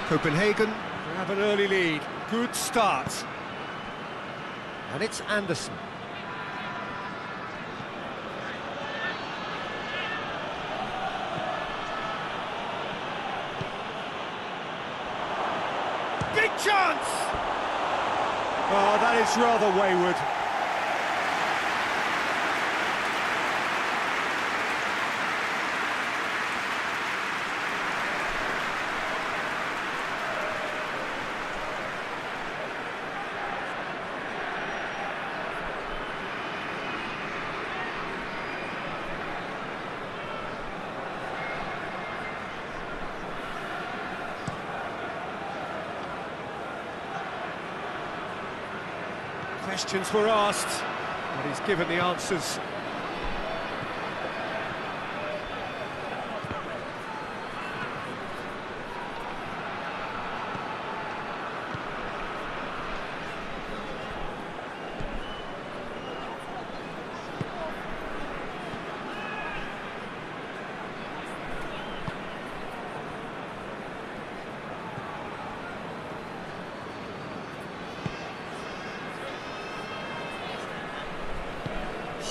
Copenhagen have an early lead. Good start. And it's Anderson. Big chance! Oh, that is rather wayward. Questions were asked, but he's given the answers.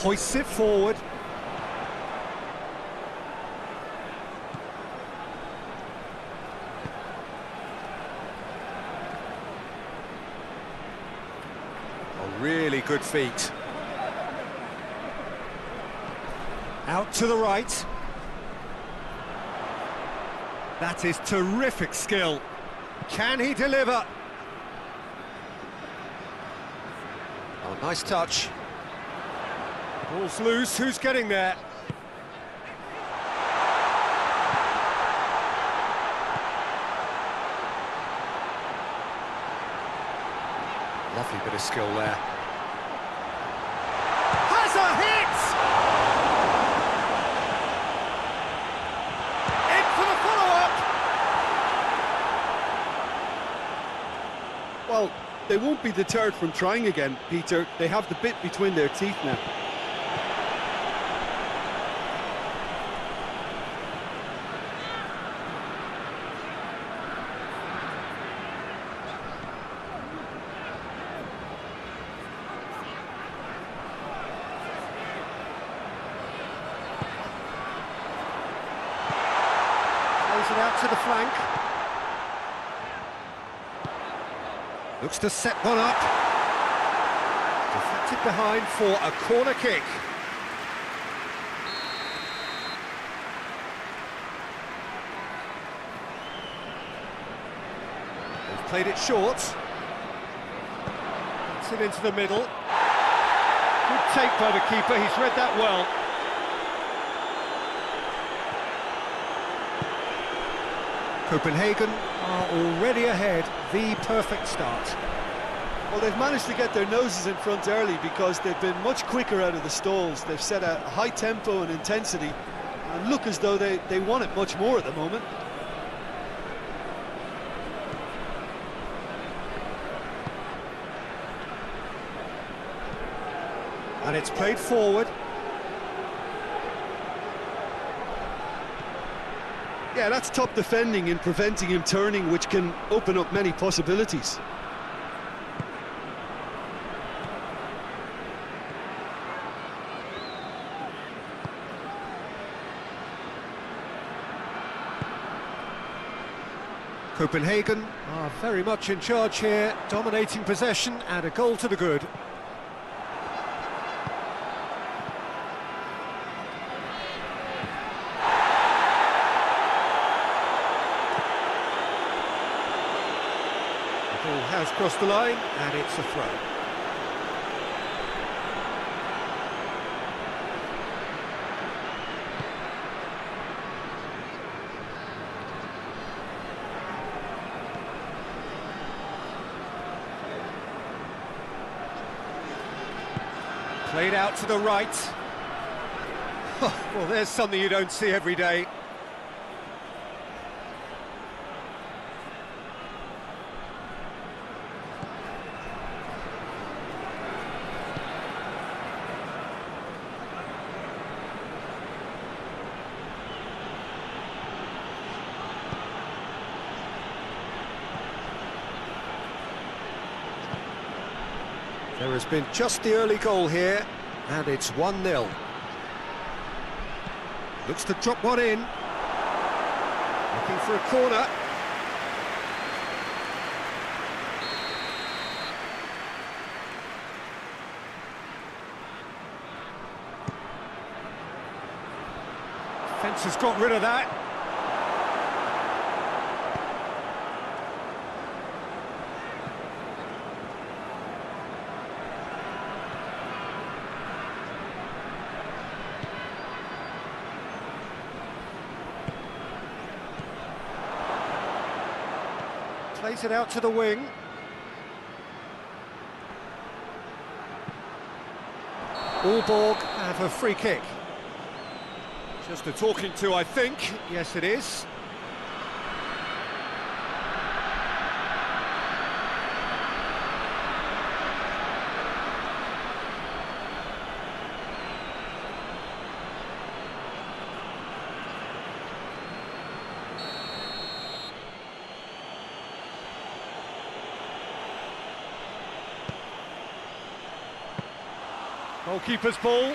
Hoists it forward. Oh, really good feet. Out to the right. That is terrific skill. Can he deliver? Oh, nice touch. Ball's loose, who's getting there? Lovely bit of skill there. Has a hit! In for the follow-up! Well, they won't be deterred from trying again, Peter. They have the bit between their teeth now. Plays it out to the flank. Looks to set one up. Deflected behind for a corner kick. They've played it short. It's it into the middle. Good take by the keeper, he's read that well. Copenhagen are already ahead, the perfect start. Well, they've managed to get their noses in front early because they've been much quicker out of the stalls. They've set a high tempo and intensity and look as though they want it much more at the moment. And it's played forward. Yeah, that's top defending and preventing him turning, which can open up many possibilities. Copenhagen are very much in charge here, dominating possession and a goal to the good. The ball has crossed the line and it's a throw. Played out to the right. Well, there's something you don't see every day. There has been just the early goal here, and it's 1-0. Looks to drop one in. Looking for a corner. Defence has got rid of that. Plays it out to the wing. Aalborg have a free kick. Just a talking to, I think. Yes, it is. Goalkeeper's ball.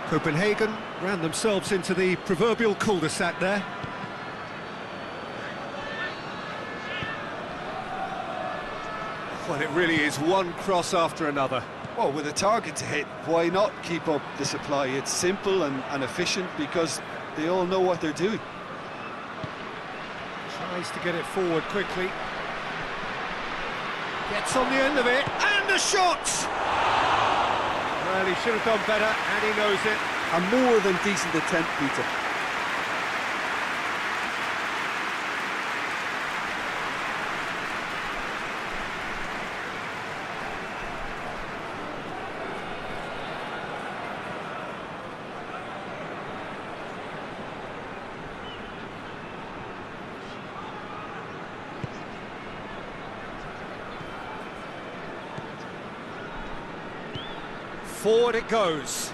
Copenhagen ran themselves into the proverbial cul-de-sac there. Well, it really is one cross after another. Well, with a target to hit, why not keep up the supply? It's simple and efficient because they all know what they're doing. Tries to get it forward quickly. Gets on the end of it, and a shot! Well, he should have done better, and he knows it. A more than decent attempt, Peter. Forward it goes.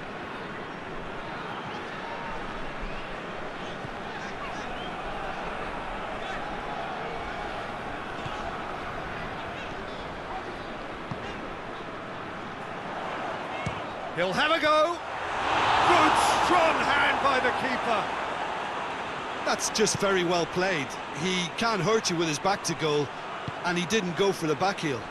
He'll have a go. Good, strong hand by the keeper. That's just very well played. He can't hurt you with his back to goal, and he didn't go for the back heel.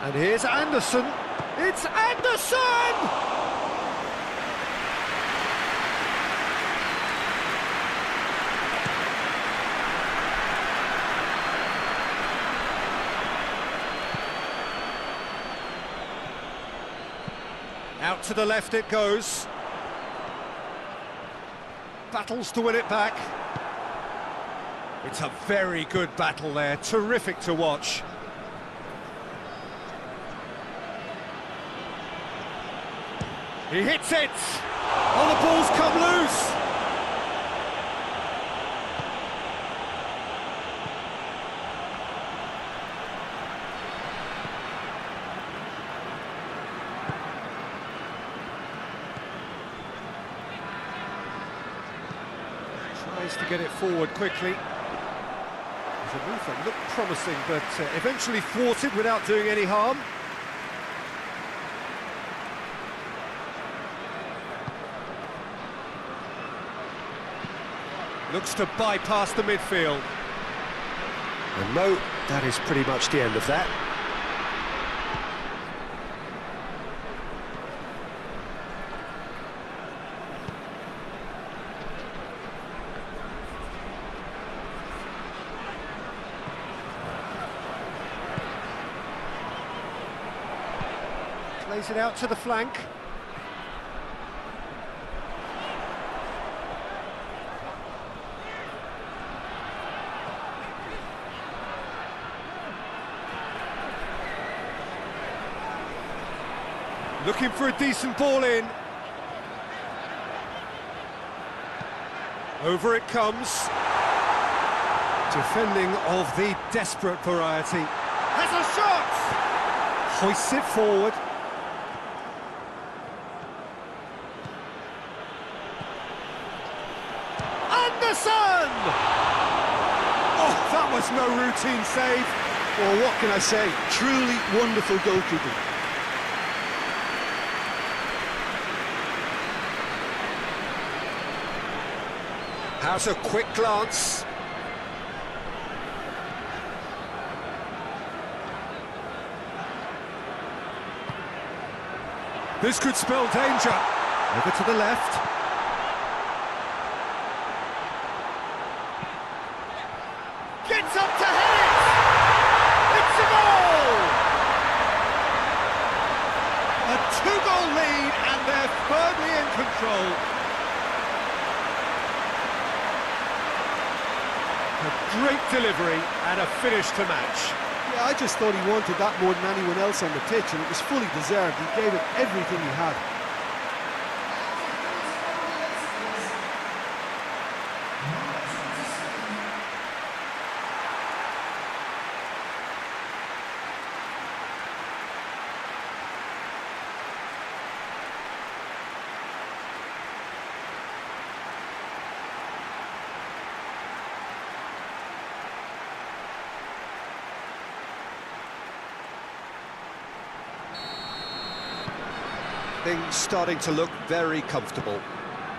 And here's Anderson. It's Anderson! Out to the left it goes. Battles to win it back. It's a very good battle there, terrific to watch. He hits it! Oh, the ball's come loose! Tries to get it forward quickly. There's a move that looked promising, but eventually thwarted without doing any harm. Looks to bypass the midfield. And Mo, that is pretty much the end of that. Plays it out to the flank. Looking for a decent ball in. Over it comes. Defending of the desperate variety. Has a shot! Hoists it forward. Anderson! Oh, that was no routine save. Well, what can I say? Truly wonderful goalkeeping. How's a quick glance? This could spell danger. Over to the left. Gets up to head it! It's a goal! A two-goal lead and they're firmly in control. A great delivery and a finish to match. Yeah, I just thought he wanted that more than anyone else on the pitch, and it was fully deserved. He gave it everything he had. Things starting to look very comfortable.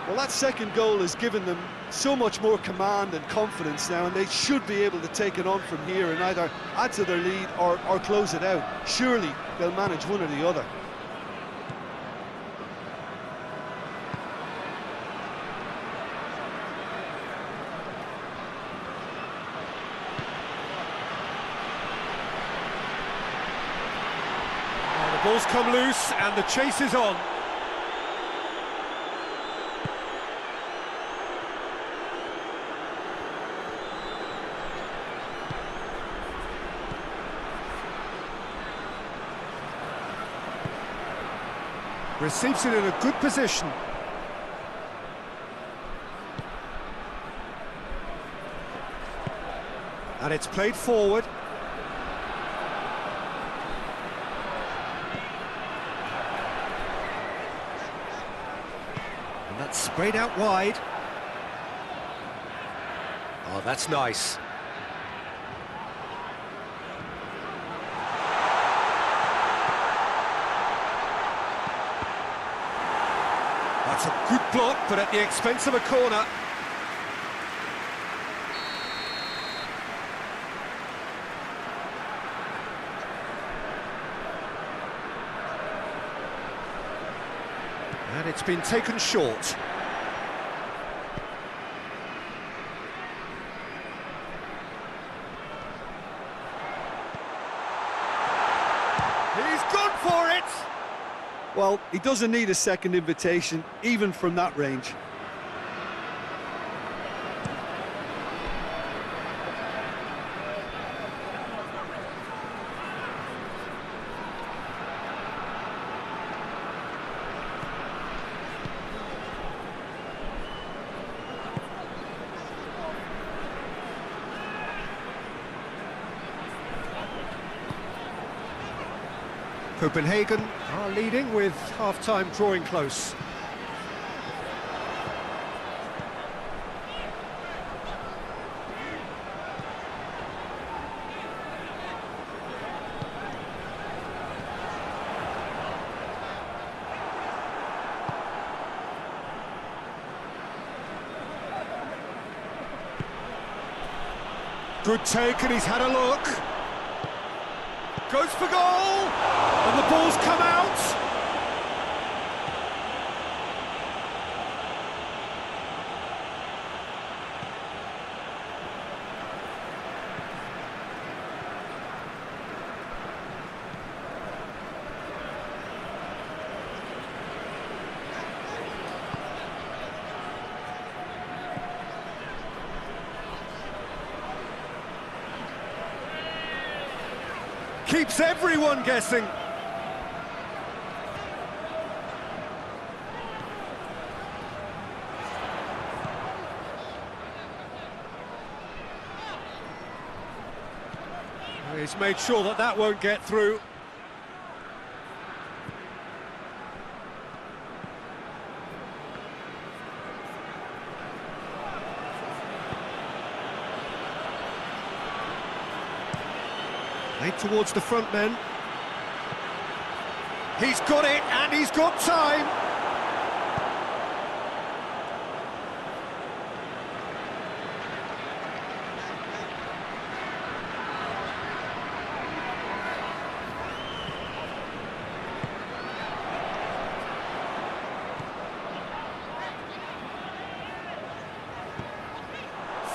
Well, that second goal has given them so much more command and confidence now, and they should be able to take it on from here and either add to their lead or close it out. Surely they'll manage one or the other. The ball's come loose and the chase is on. Receives it in a good position. And it's played forward. sprayed out wide. Oh, that's nice. That's a good block, but at the expense of a corner. And it's been taken short. He's gone for it! Well, he doesn't need a second invitation, even from that range. Copenhagen are leading with half-time drawing close. Good take, and he's had a look. Goes for goal! And the ball's come out! Keeps everyone guessing. He's made sure that that won't get through. Played towards the front men. He's got it, and he's got time.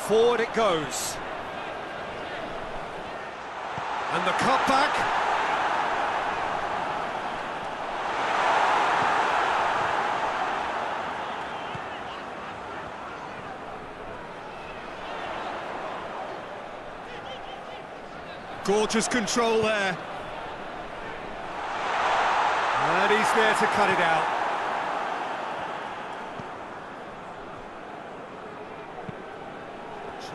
Forward it goes. And the cutback. Gorgeous control there. And he's there to cut it out.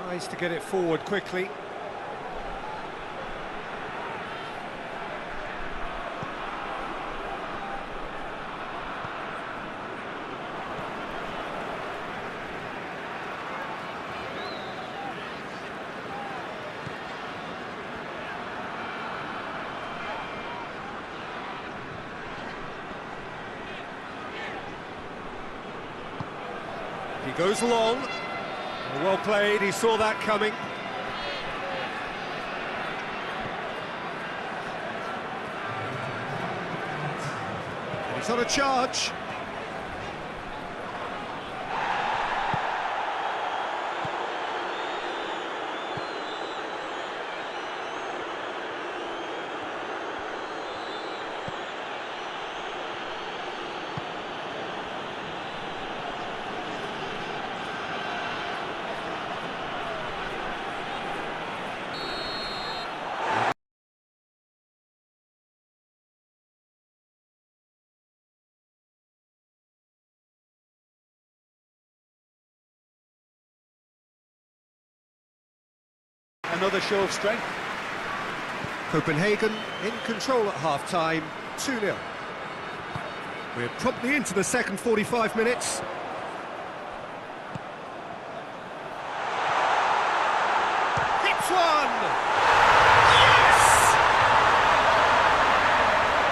Tries to get it forward quickly. He goes long. Well played, he saw that coming. And he's on a charge. Another show of strength. Copenhagen in control at half-time, 2-0. We're promptly into the second 45 minutes. one! Yes!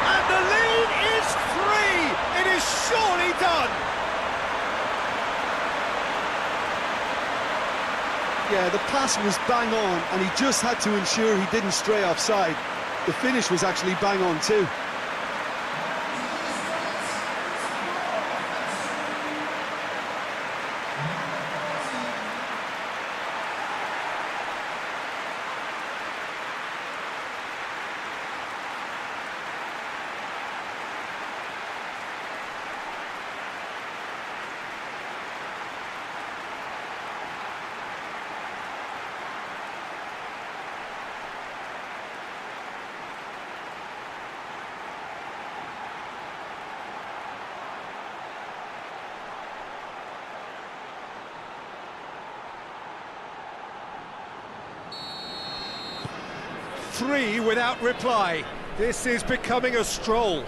And the lead is 3! It is surely done! Yeah, the pass was bang on, and he just had to ensure he didn't stray offside. The finish was actually bang on too. Three without reply. This is becoming a stroll.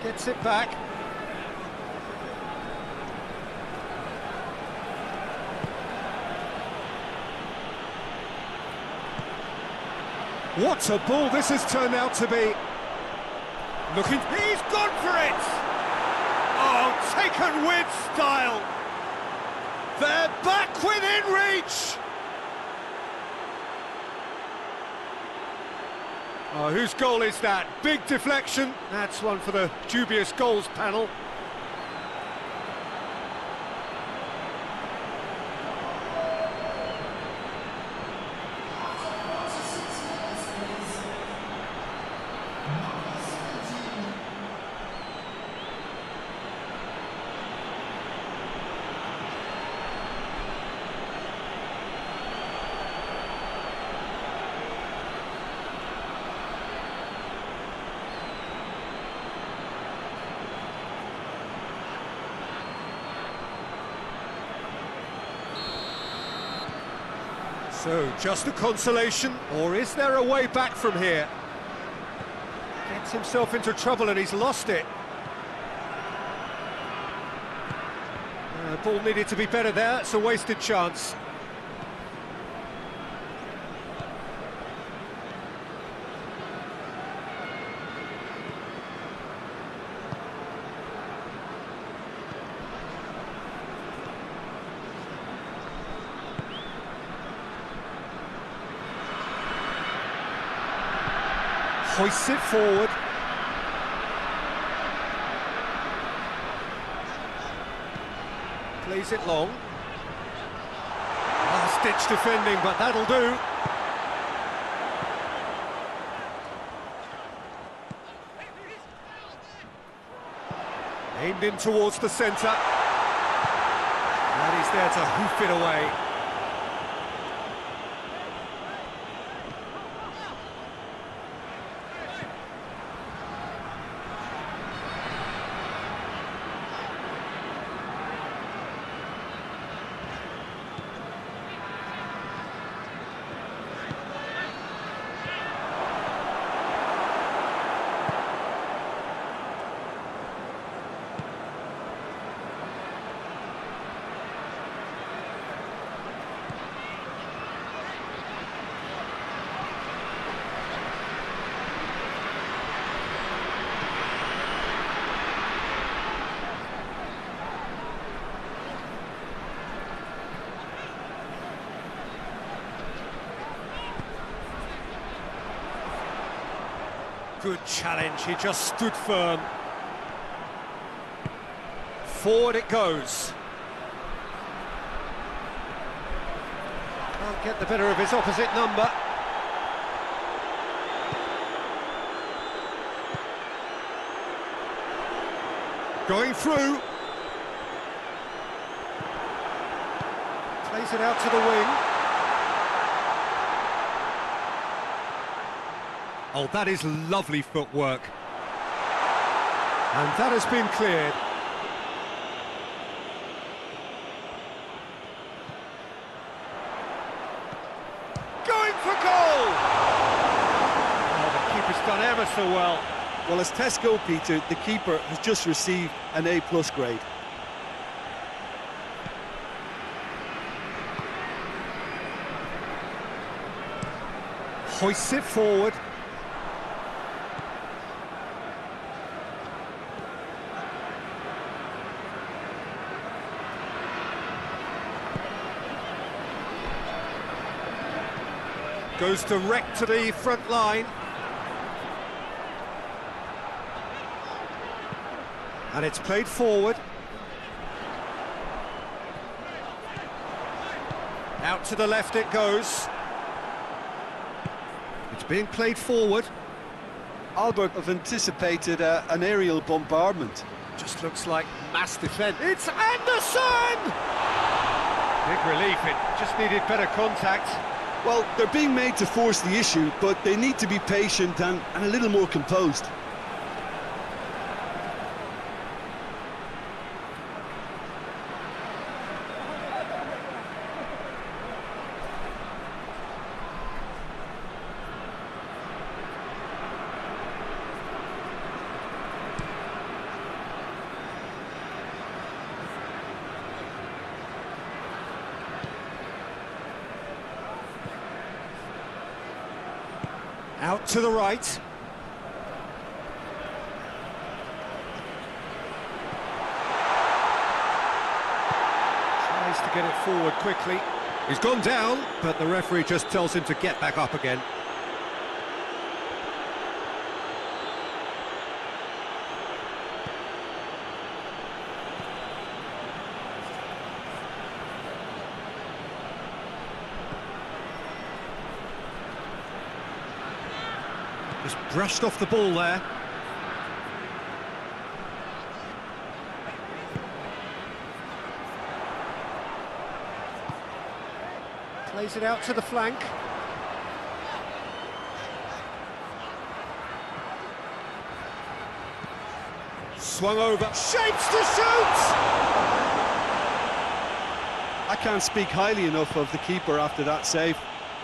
Gets it back. What a ball this has turned out to be. Looking, he's gone for it! Oh, taken with style. They're back within reach! Oh, whose goal is that? Big deflection. That's one for the dubious goals panel. So, just a consolation, or is there a way back from here? Gets himself into trouble and he's lost it. The ball needed to be better there, it's a wasted chance. Hoists it forward. Plays it long. Last-ditch defending, but that'll do. Aimed in towards the centre. And he's there to hoof it away. Good challenge, he just stood firm. Forward it goes. Can't get the better of his opposite number. Going through. Plays it out to the wing. Oh, that is lovely footwork. And that has been cleared. Going for goal! Oh, the keeper's done ever so well. Well, as tests go, Peter, the keeper has just received an A+ grade. Hoists it forward. Goes direct to the front line. And it's played forward. Out to the left it goes. It's being played forward. Albert have anticipated an aerial bombardment. Just looks like mass defence. It's Anderson! Big relief, it just needed better contact. Well, they're being made to force the issue, but they need to be patient and a little more composed. Out to the right. Tries to get it forward quickly. He's gone down, but the referee just tells him to get back up again. Just brushed off the ball there. Plays it out to the flank. Swung over. Shapes to shoot! I can't speak highly enough of the keeper after that save.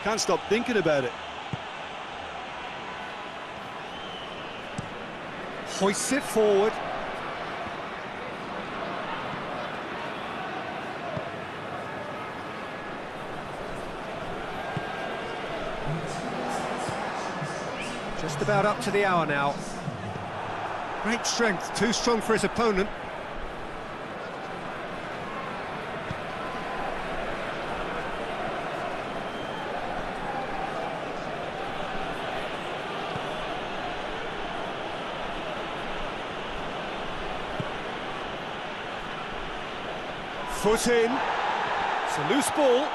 Can't stop thinking about it. Hoists it forward. Just about up to the hour now. Great strength, too strong for his opponent. Foot in. It's a loose ball.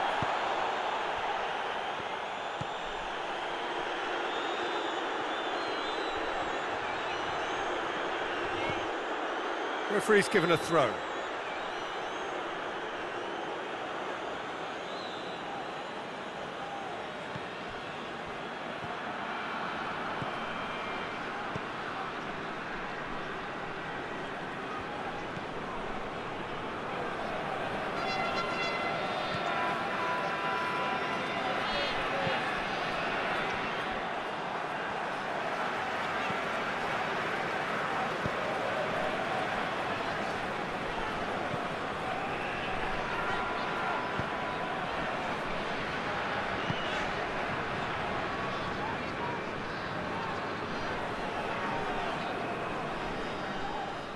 Referee's given a throw.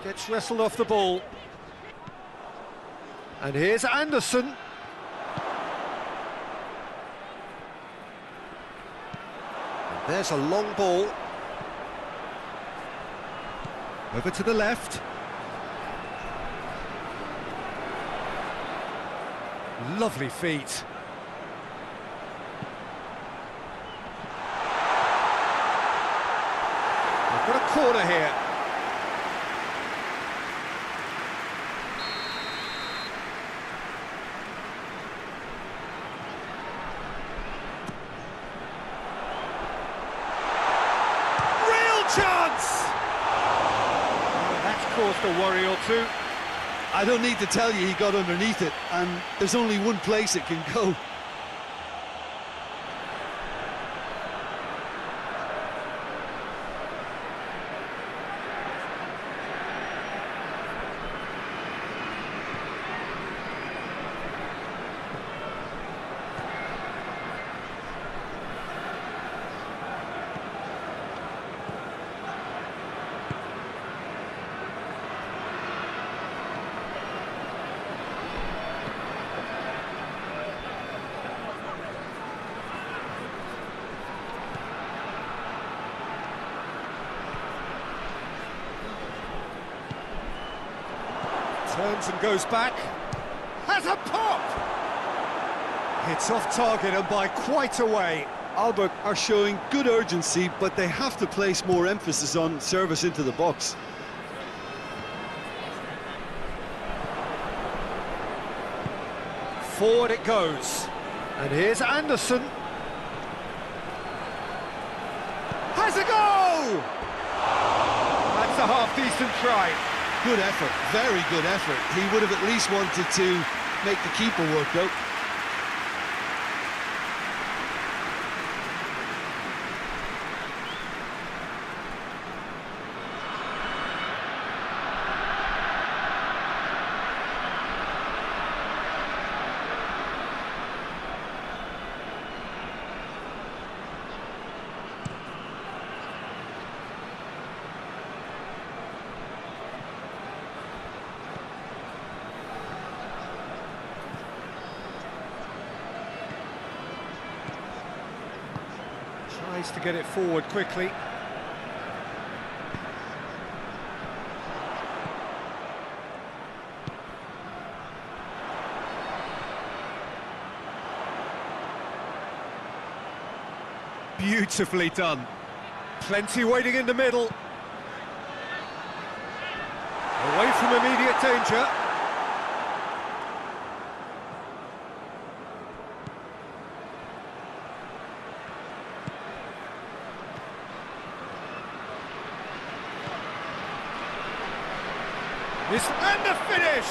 Gets wrestled off the ball. And here's Anderson. And there's a long ball. Over to the left. Lovely feet. We've got a corner here. Chance! That's caused a worry or two. I don't need to tell you he got underneath it, and there's only one place it can go. Turns and goes back. Has a pop! Hits off target and by quite a way. Albert are showing good urgency, but they have to place more emphasis on service into the box. Forward it goes. And here's Anderson. Has a goal! That's a half-decent try. Good effort, very good effort. He would have at least wanted to make the keeper work out. Tries to get it forward quickly. Beautifully done. Plenty waiting in the middle. Away from immediate danger. And the finish!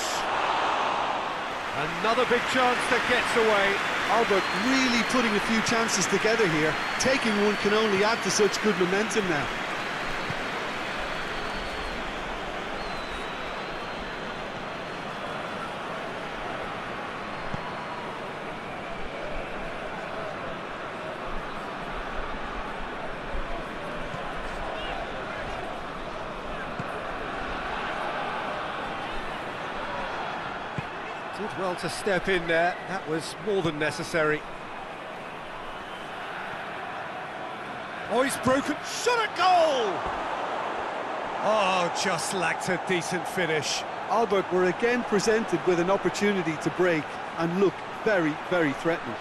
Another big chance that gets away. Albert really putting a few chances together here. Taking one can only add to such good momentum now. Did well to step in there. That was more than necessary. Oh, he's broken. Shot at goal! Oh, just lacked a decent finish. Albert were again presented with an opportunity to break and look very, very threatening.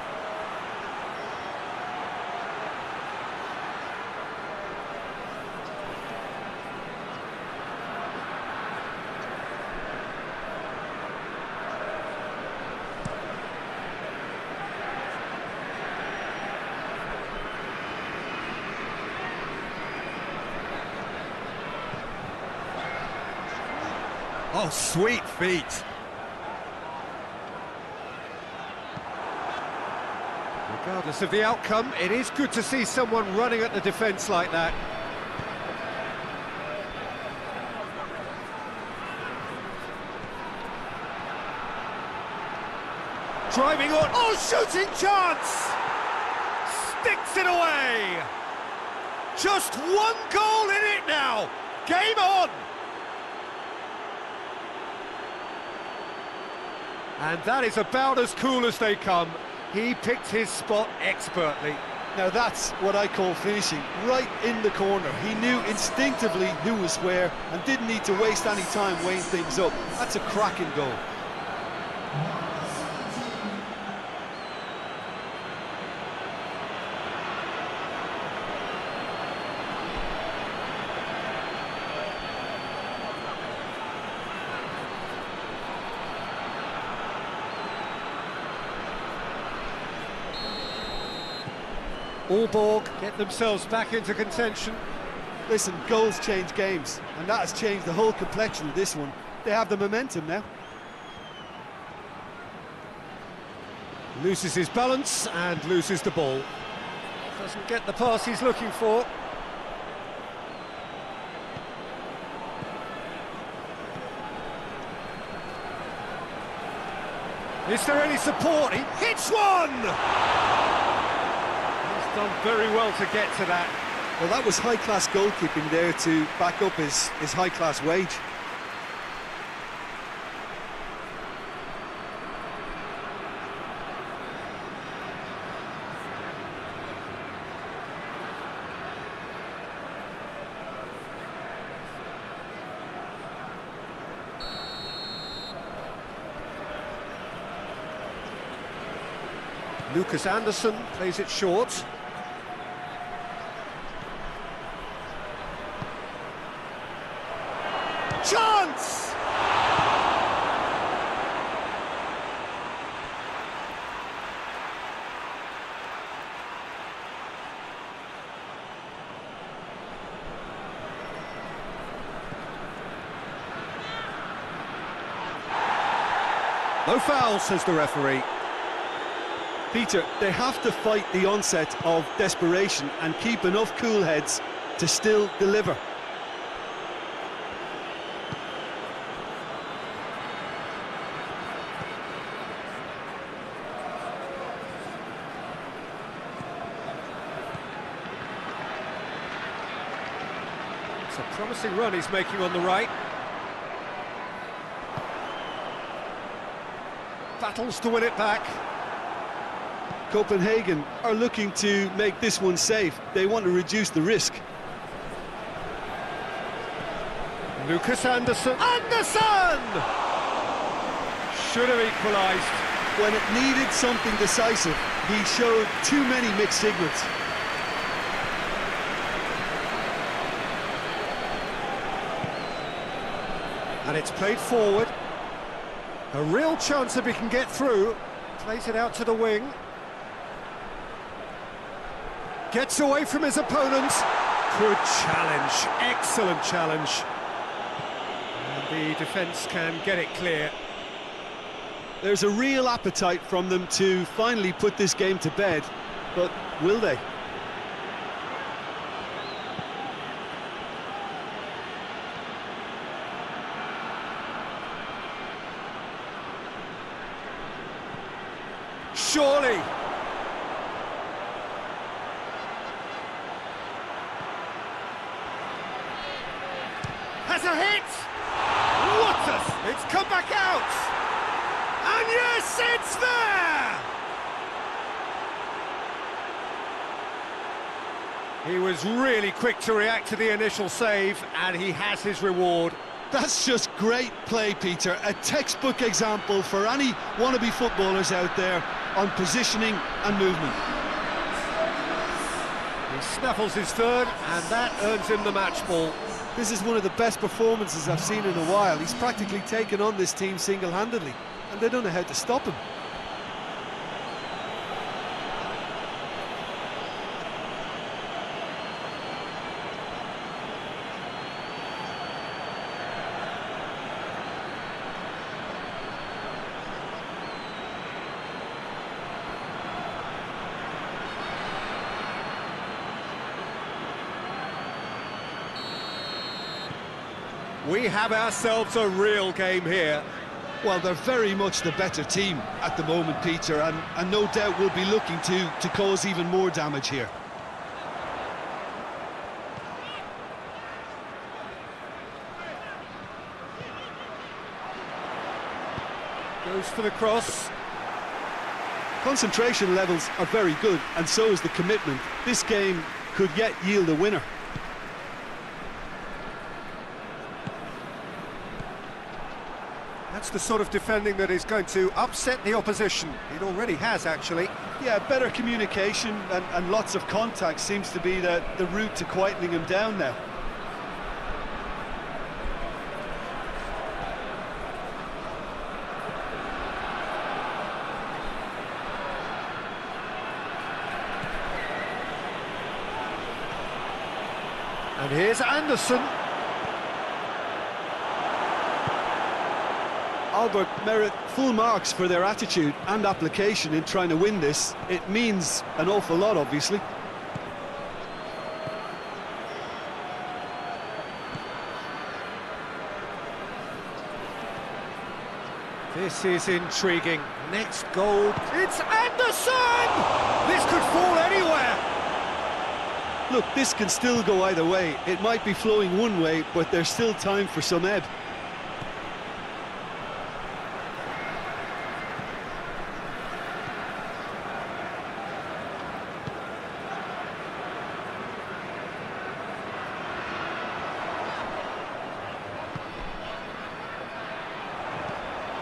Oh, sweet feet. Regardless of the outcome, it is good to see someone running at the defence like that. Driving on. Oh, shooting chance! Sticks it away! Just one goal in it now! Game on! And that is about as cool as they come. He picked his spot expertly. Now that's what I call finishing, right in the corner. He knew instinctively who was where and didn't need to waste any time weighing things up. That's a cracking goal. Aalborg get themselves back into contention. Listen, goals change games, and that has changed the whole complexion of this one. They have the momentum now. Loses his balance and loses the ball. Doesn't get the pass he's looking for. Is there any support? He hits one! Done very well to get to that. Well, that was high-class goalkeeping there to back up his high-class wage. Lucas Anderson plays it short. Chance! No foul, says the referee. Peter, they have to fight the onset of desperation and keep enough cool heads to still deliver. It's a promising run he's making on the right. Battles to win it back. Copenhagen are looking to make this one safe. They want to reduce the risk. Lucas Anderson. Anderson! Should have equalised. When it needed something decisive, he showed too many mixed signals. And it's played forward. A real chance if he can get through. Plays it out to the wing. Gets away from his opponent. Good challenge. Excellent challenge. And the defence can get it clear. There's a real appetite from them to finally put this game to bed, but will they? Surely. Has a hit. What a... It's come back out. And yes, it's there. He was really quick to react to the initial save, and he has his reward. That's just great play, Peter. A textbook example for any wannabe footballers out there on positioning and movement. He snaffles his third, and that earns him the match ball. This is one of the best performances I've seen in a while. He's practically taken on this team single-handedly, and they don't know how to stop him. We have ourselves a real game here. Well, they're very much the better team at the moment, Peter, and no doubt will be looking to cause even more damage here. Goes for the cross. Concentration levels are very good, and so is the commitment. This game could yet yield a winner. That's the sort of defending that is going to upset the opposition. It already has, actually. Yeah, better communication and lots of contact seems to be the route to quietening him down now. And here's Anderson. Albert merit full marks for their attitude and application in trying to win this. It means an awful lot, obviously. This is intriguing. Next goal. It's Anderson! This could fall anywhere. Look, this can still go either way. It might be flowing one way, but there's still time for some ebb.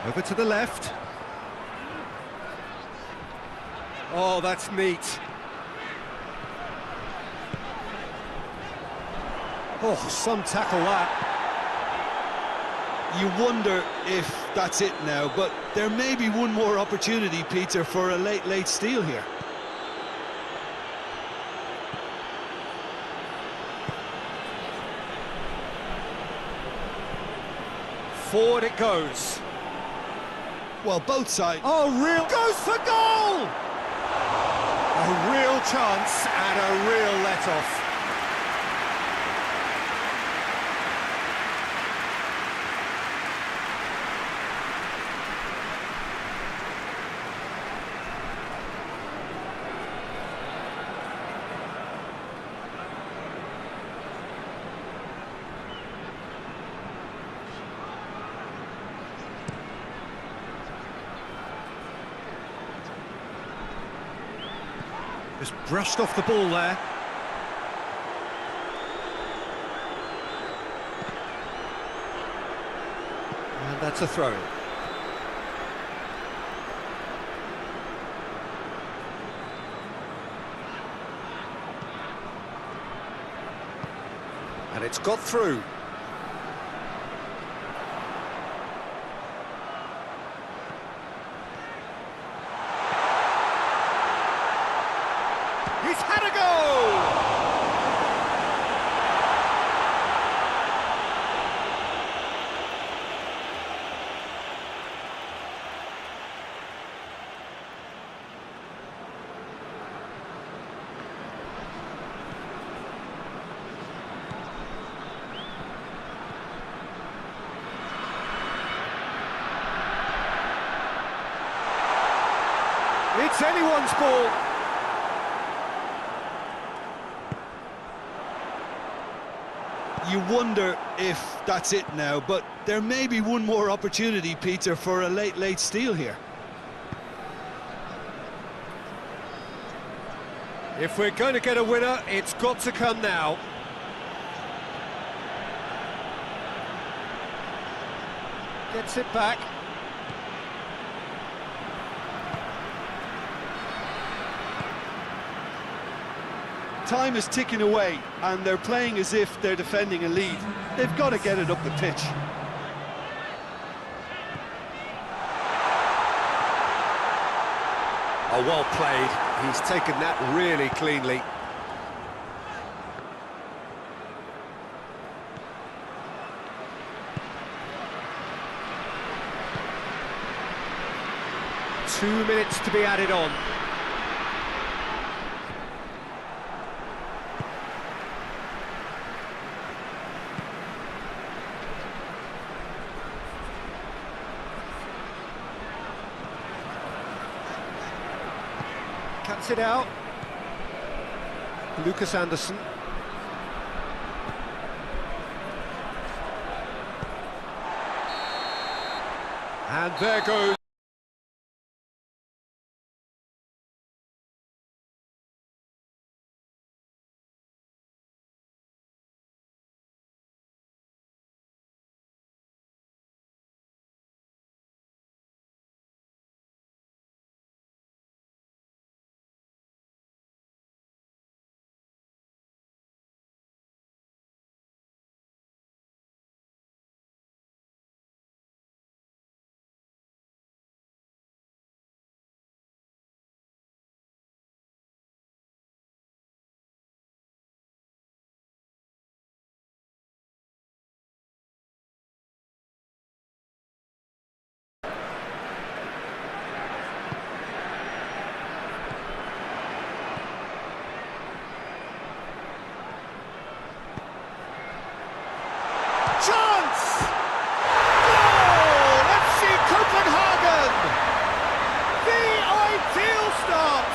Over to the left. Oh, that's neat. Oh, some tackle that. You wonder if that's it now, but there may be one more opportunity, Peter, for a late steal here. Forward it goes. Well, both sides. Oh, real goes for goal! A real chance and a real let-off. Just brushed off the ball there. And that's a throw. And it's got through. He's had a go! It's anyone's ball. You wonder if that's it now, but there may be one more opportunity, Peter, for a late steal here. If we're going to get a winner, it's got to come now. Gets it back. Time is ticking away, and they're playing as if they're defending a lead. They've got to get it up the pitch. Oh, well played. He's taken that really cleanly. Two minutes to be added on. Cuts it out. Lucas Anderson. And there goes. Chance! Goal! FC København! The ideal start!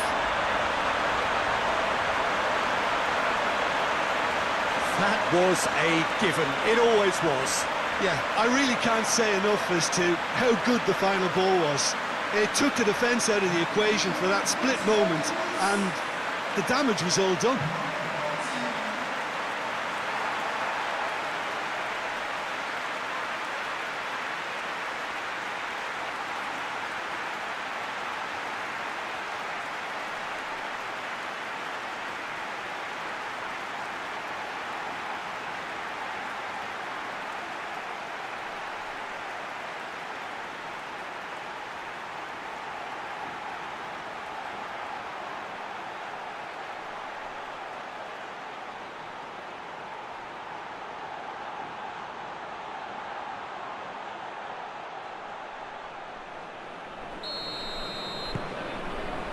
That was a given. It always was. Yeah, I really can't say enough as to how good the final ball was. It took the defence out of the equation for that split moment, and the damage was all done.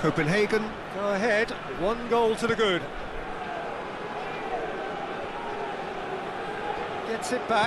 Copenhagen go ahead, 1 goal to the good. Gets it back.